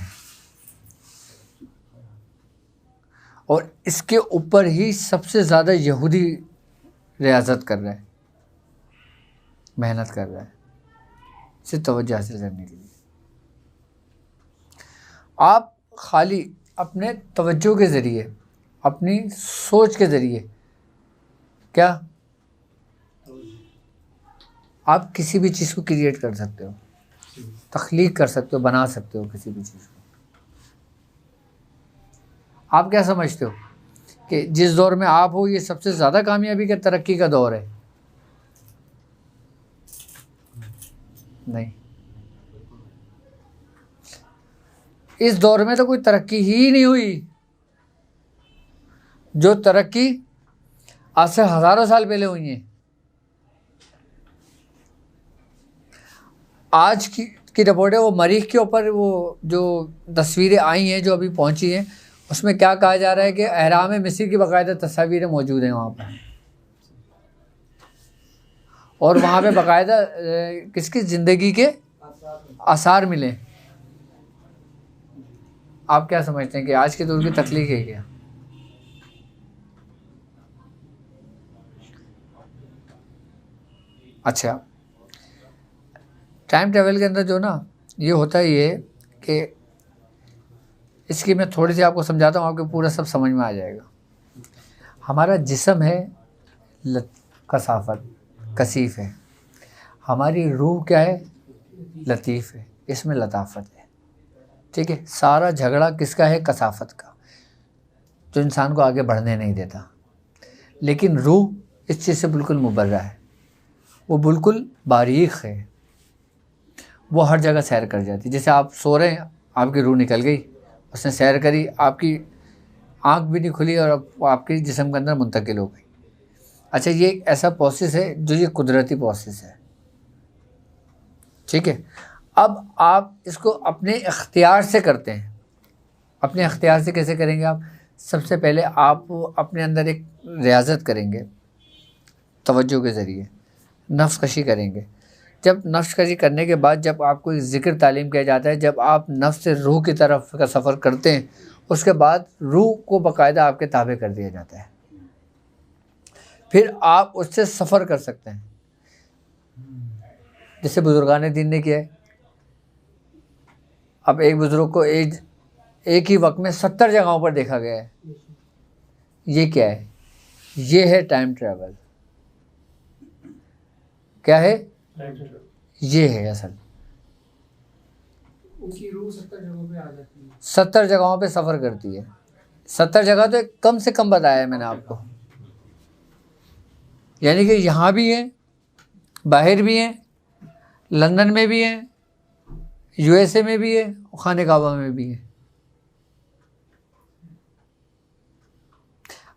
और इसके ऊपर ही सबसे ज़्यादा यहूदी रियाजत कर रहा है, मेहनत कर रहा है इसे तवज्जो हासिल करने के लिए। आप खाली अपने तवज्जो के ज़रिए, अपनी सोच के ज़रिए, क्या आप किसी भी चीज़ को क्रिएट कर सकते हो, तख्लीक कर सकते हो, बना सकते हो किसी भी चीज़ को। आप क्या समझते हो कि जिस दौर में आप हो, ये सबसे ज़्यादा कामयाबी का, तरक्की का दौर है? नहीं, इस दौर में तो कोई तरक्की ही नहीं हुई। जो तरक्की आज से हज़ारों साल पहले हुई है, आज की रिपोर्ट है, वो मरीख के ऊपर वो जो तस्वीरें आई हैं, जो अभी पहुंची हैं, उसमें क्या कहा जा रहा है कि अहराम मिस्र की बाकायदा तस्वीरें मौजूद हैं वहाँ पर, और वहाँ पे बाकायदा किसकी ज़िंदगी के आसार मिले। आप क्या समझते हैं कि आज के दौर की तख्लीक है क्या? अच्छा, टाइम ट्रेवल के अंदर जो ना ये होता है, ये कि इसकी मैं थोड़ी सी आपको समझाता हूँ, आपको पूरा सब समझ में आ जाएगा। हमारा जिस्म है कसाफत, कसीफ है। हमारी रूह क्या है? लतीफ़ है, इसमें लताफत है। ठीक है, सारा झगड़ा किसका है? कसाफत का, जो इंसान को आगे बढ़ने नहीं देता। लेकिन रूह इस चीज़ से बिल्कुल मुबर्रा है, वो बिल्कुल बारीक है, वो हर जगह सैर कर जाती है। जैसे आप सो रहे हैं, आपकी रूह निकल गई, उसने सैर करी, आपकी आँख भी नहीं खुली और आपके जिस्म के अंदर मुंतकिल हो गई। अच्छा, ये एक ऐसा प्रोसेस है जो ये कुदरती प्रोसेस है, ठीक है। अब आप इसको अपने इख्तियार से करते हैं। अपने इख्तियार से कैसे करेंगे आप? सबसे पहले आप अपने अंदर एक रियाज़त करेंगे, तवज्जो के ज़रिए नफ्स कशी करेंगे। जब नफ्स कशी करने के बाद जब आपको ज़िक्र तालीम किया जाता है, जब आप नफ्स से रूह की तरफ का सफ़र करते हैं, उसके बाद रूह को बाकायदा आपके ताबे कर दिया जाता है, फिर आप उससे सफ़र कर सकते हैं। जैसे बुजुर्गान दीन ने किया है। अब एक बुज़ुर्ग को एक ही वक्त में 70 जगहों पर देखा गया है। ये क्या है? ये है टाइम ट्रैवल। क्या है? ये है असल। उनकी रूह 70 जगहों पे आ जाती है। 70 जगहों पे सफ़र करती है। 70 जगह तो कम से कम बताया है मैंने आपको, यानी कि यहाँ भी है, बाहर भी हैं, लंदन में भी हैं, यूएसए में भी है, खाने काबा में भी है।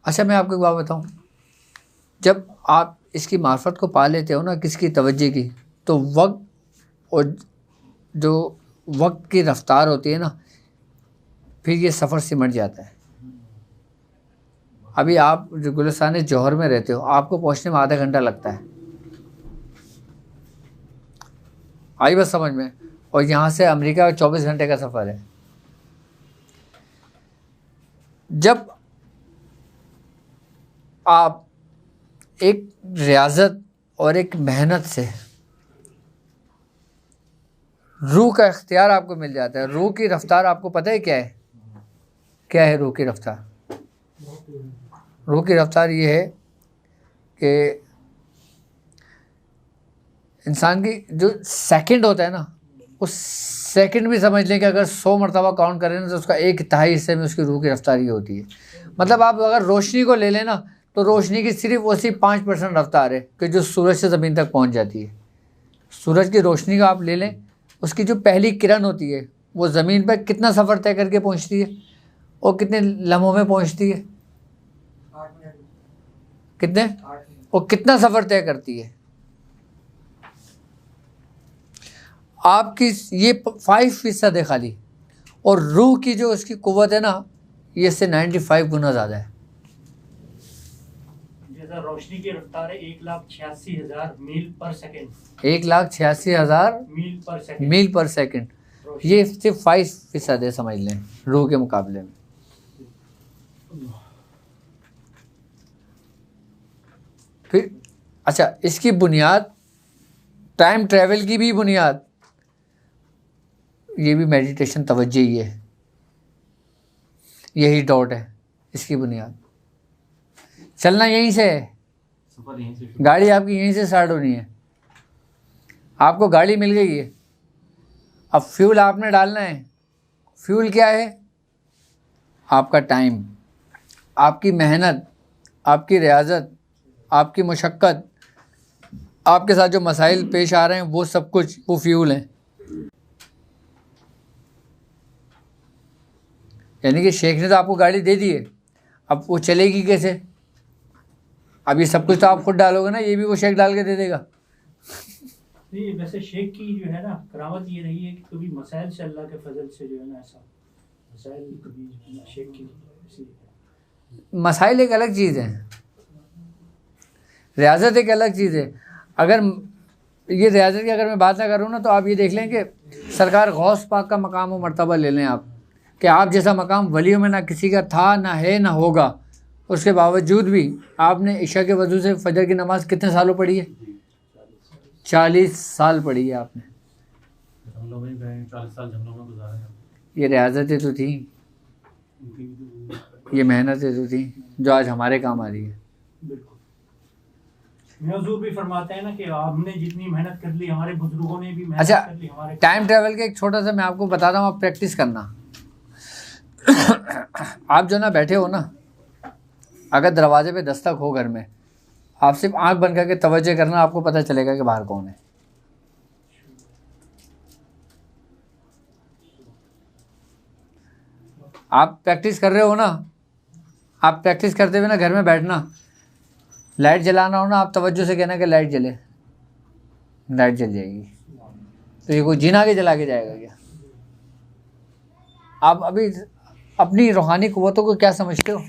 अच्छा, मैं आपको एक बात बताऊँ, जब आप इसकी मार्फत को पा लेते हो ना, किसकी तवज्जो की, तो वक्त और जो वक्त की रफ्तार होती है ना, फिर ये सफ़र सिमट जाता है। अभी आप जो गुलिस्तान जौहर में रहते हो, आपको पहुंचने में आधा घंटा लगता है, आई बस समझ में। और यहाँ से अमेरिका 24 घंटे का सफ़र है। जब आप एक रियाजत और एक मेहनत से रूह का इख्तियार आपको मिल जाता है। रूह की रफ्तार आपको पता है क्या है? क्या है रूह की रफ्तार? रूह की रफ्तार ये है कि इंसान की जो सेकंड होता है ना, उस सेकंड भी समझ लें कि अगर 100 मरतबा काउंट करें ना, तो उसका 1/3 हिस्से में उसकी रूह की रफ्तार ये होती है। मतलब आप अगर रोशनी को ले लें ना, तो रोशनी की सिर्फ उसी 5% रफ्तार है कि जो सूरज से ज़मीन तक पहुंच जाती है। सूरज की रोशनी का आप ले लें, उसकी जो पहली किरण होती है वो ज़मीन पर कितना सफ़र तय करके पहुंचती है और कितने लम्हों में पहुंचती है? 8 मिनट। कितने? 8 मिनट। और कितना सफ़र तय करती है? आपकी ये 5% है खाली, और रूह की जो उसकी कुव्वत है ना, ये इससे 95 गुना ज़्यादा है। जैसा रोशनी की रफ्तार है 1,86,000 मील पर सेकंड। 1,86,000 मील पर सेकंड। मील पर सेकंड। ये सिर्फ 5% है, समझ लें, रूह के मुकाबले में। फिर अच्छा, इसकी बुनियाद, टाइम ट्रैवल की भी बुनियाद, ये भी मेडिटेशन, तवज्जो ही है, यही डॉट है इसकी बुनियाद। चलना यहीं से है, गाड़ी आपकी यहीं से स्टार्ट होनी है। आपको गाड़ी मिल गई है, अब फ्यूल आपने डालना है। फ्यूल क्या है? आपका टाइम, आपकी मेहनत, आपकी रियाजत, आपकी मुशक्क़त, आपके साथ जो मसाइल पेश आ रहे हैं, वो सब कुछ वो फ्यूल हैं। यानी कि शेख ने तो आपको गाड़ी दे दी है, अब वो चलेगी कैसे? अब ये सब कुछ तो आप खुद डालोगे ना, ये भी वो शेख डाल के दे देगा। नहीं, वैसे शेख की जो है ना करामत ये रही है कि कभी मसाइल से अल्लाह के फजल से जो है ना, ऐसा मसाइल कभी शेख की। मसाइल एक अलग चीज़ है, रियाजत एक अलग चीज़ है। अगर ये रियाजत की अगर मैं बात ना करूँ ना, तो आप ये देख लें कि सरकार गौस पाक का मकाम व मर्तबा ले लें आप, कि आप जैसा मकाम वलियों में ना किसी का था, ना है, ना होगा। उसके बावजूद भी आपने इशा के वजू से फजर की नमाज़ कितने सालों पढ़ी है? 40 साल पढ़ी है आपने। हम लोग भी 40 साल जंगलों में गुजारे हैं। ये रियाजतें तो थी, ये मेहनतें तो थी, जो आज हमारे काम आ रही है। बिल्कुल। हुजूर भी फरमाते हैं ना कि हमने जितनी मेहनत कर ली, हमारे बुजुर्गों ने भी मेहनत अच्छा, कर ली। हमारे टाइम ट्रैवल का एक छोटा सा मैं आपको बता रहा हूँ, आप प्रैक्टिस करना। आप जो ना बैठे हो ना, अगर दरवाजे पे दस्तक हो घर में, आप सिर्फ आंख बंद करके तवज्जो करना, आपको पता चलेगा कि बाहर कौन है। आप प्रैक्टिस कर रहे हो ना, आप प्रैक्टिस करते हुए ना घर में बैठना, लाइट जलाना हो ना, आप तवज्जो से कहना कि लाइट जले, लाइट जल जाएगी। तो ये कोई जिन आगे जला के जाएगा क्या? आप अभी अपनी रूहानी क़ुव्वतों को क्या समझते हो?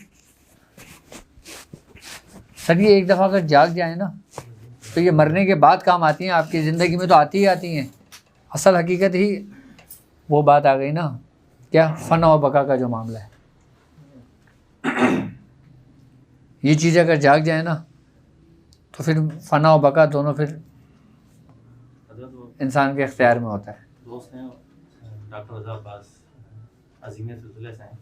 सर ये एक दफ़ा अगर जाग जाए ना तो ये मरने के बाद काम आती हैं, आपकी ज़िंदगी में तो आती ही आती हैं। असल हकीकत ही वो बात आ गई ना, क्या फ़ना और बका का जो मामला है, ये चीज़ अगर जाग जाए ना तो फिर फ़ना और बका दोनों फिर इंसान के इख्तियार में होता है। दोस्त हैं डॉक्टर रज़ा अब्बास, अज़ीम सिलसिले से हैं,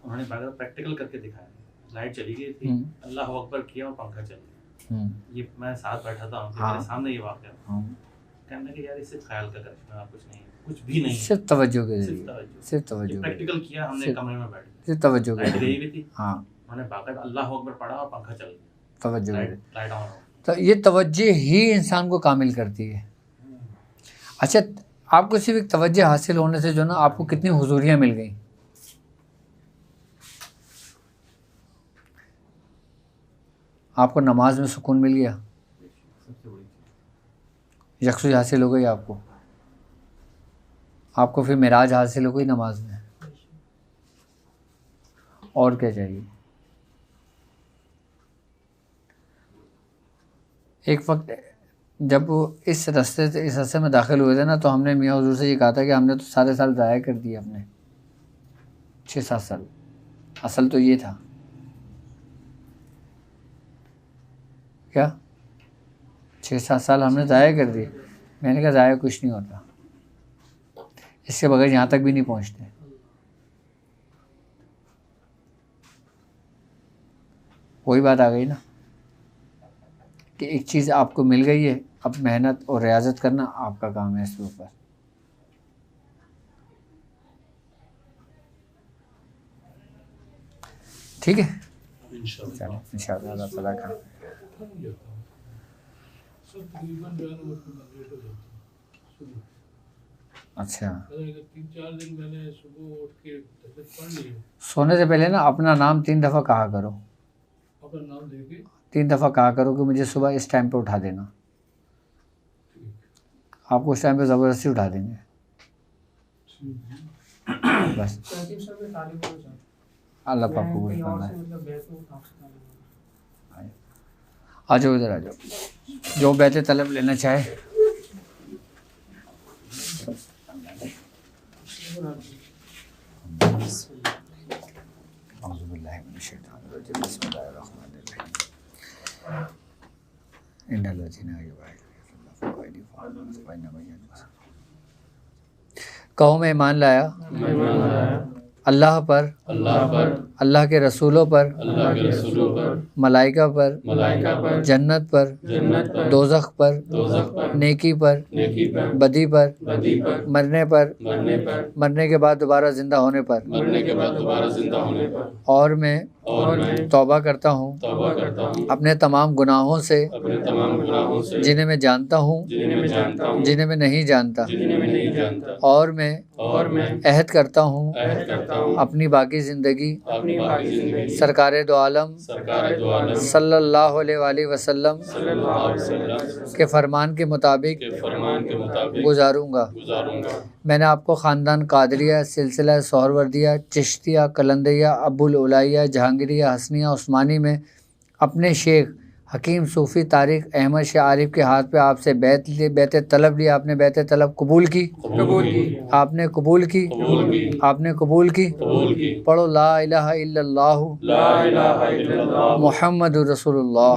उन्होंने बाकायदा प्रैक्टिकल करके दिखाया। लाइट चली गई थी, अल्लाह अकबर किया और पंखा चल गया। ये मैं साथ बैठा था उनके, मेरे सामने ये वाक़या कहने लगे यार इससे ख्याल का करिश्मा, कुछ नहीं, कुछ भी नहीं, सिर्फ तवज्जो के जरिए, सिर्फ तवज्जो, प्रैक्टिकल किया हमने कमरे में बैठ के, सिर्फ तवज्जो के लाइट जरिए। गई हुई थी, हाँ, उन्होंने बाकायदा अल्लाह अकबर पढ़ा और पंखा चल गया, तवज्जो के लाइट जरिए। लाइट ऑन हो। तो ये तवज्जो ही इंसान को कामिल करती है। अच्छा, आपको सिर्फ एक तवज्जो हासिल होने से जो ना आपको कितनी हुजूरियाँ मिल गई। आपको नमाज में सुकून मिल गया, यकसुई हासिल हो गई आपको, आपको फिर मिराज हासिल हो गई नमाज में, और क्या चाहिए। एक वक्त जब वो इस रास्ते से, इस रास्ते में दाखिल हुए थे ना, तो हमने मियाँ हुजूर से ये कहा था कि हमने तो सारे साल ज़ाया कर दिए अपने, 6-7 साल। असल तो ये था क्या, 6-7 साल हमने ज़ाया कर दिए। मैंने कहा ज़ाया कुछ नहीं होता, इसके बगैर यहाँ तक भी नहीं पहुँचते। वही बात आ गई ना कि एक चीज़ आपको मिल गई है, अब मेहनत और रियाजत करना आपका काम है इसके ऊपर। ठीक है, चलो इंशाअल्लाह अल्लाह ताला का। अच्छा, 3-4 दिन मैंने सुबह उठ के तहज्जुद पढ़ ली, सोने से पहले ना अपना नाम 3 दफ़ा कहा करो, अपना नाम देके 3 दफ़ा कहा करो कि मुझे सुबह इस टाइम पे उठा देना। आपको उस टाइम पे ज़बरदस्ती उठा देंगे बस। अल्लाह पाक कबूल करना है। आ जाओ इधर आ जाओ, जो बैठे तलब लेना चाहे। कहो मैं ईमान लाया अल्लाह पर, अल्लाह के रसूलों पर, मलाइका पर, जन्नत पर, दोज़ख पर, नेकी पर, बदी पर, मरने के बाद दोबारा ज़िंदा होने पर, और मैं तौबा करता हूँ अपने तमाम गुनाहों से, जिन्हें मैं जानता हूँ, जिन्हें मैं नहीं जानता, और मैं अहद करता हूँ अपनी बाकी ज़िंदगी सरकारे दो आलम सल्लल्लाहु अलैहि वसल्लम के फरमान के मुताबिक गुजारूँगा। मैंने आपको ख़ानदान कादरिया, सिलसिला सोहरवर्दिया, चिश्तिया, कलंदिया, अबुल उलाइया, जहांगीरिया, हसनिया, उस्मानी में अपने शेख हकीम सूफ़ी तारिक अहमद शाह आरिफ के हाथ पे आपसे बैत तलब ली। आपने बैत तलब कबूल की, आपने कबूल की, आपने कबूल की। पढ़ो ला इलाहा इल्लल्लाहु मुहम्मदुर रसूलुल्लाह।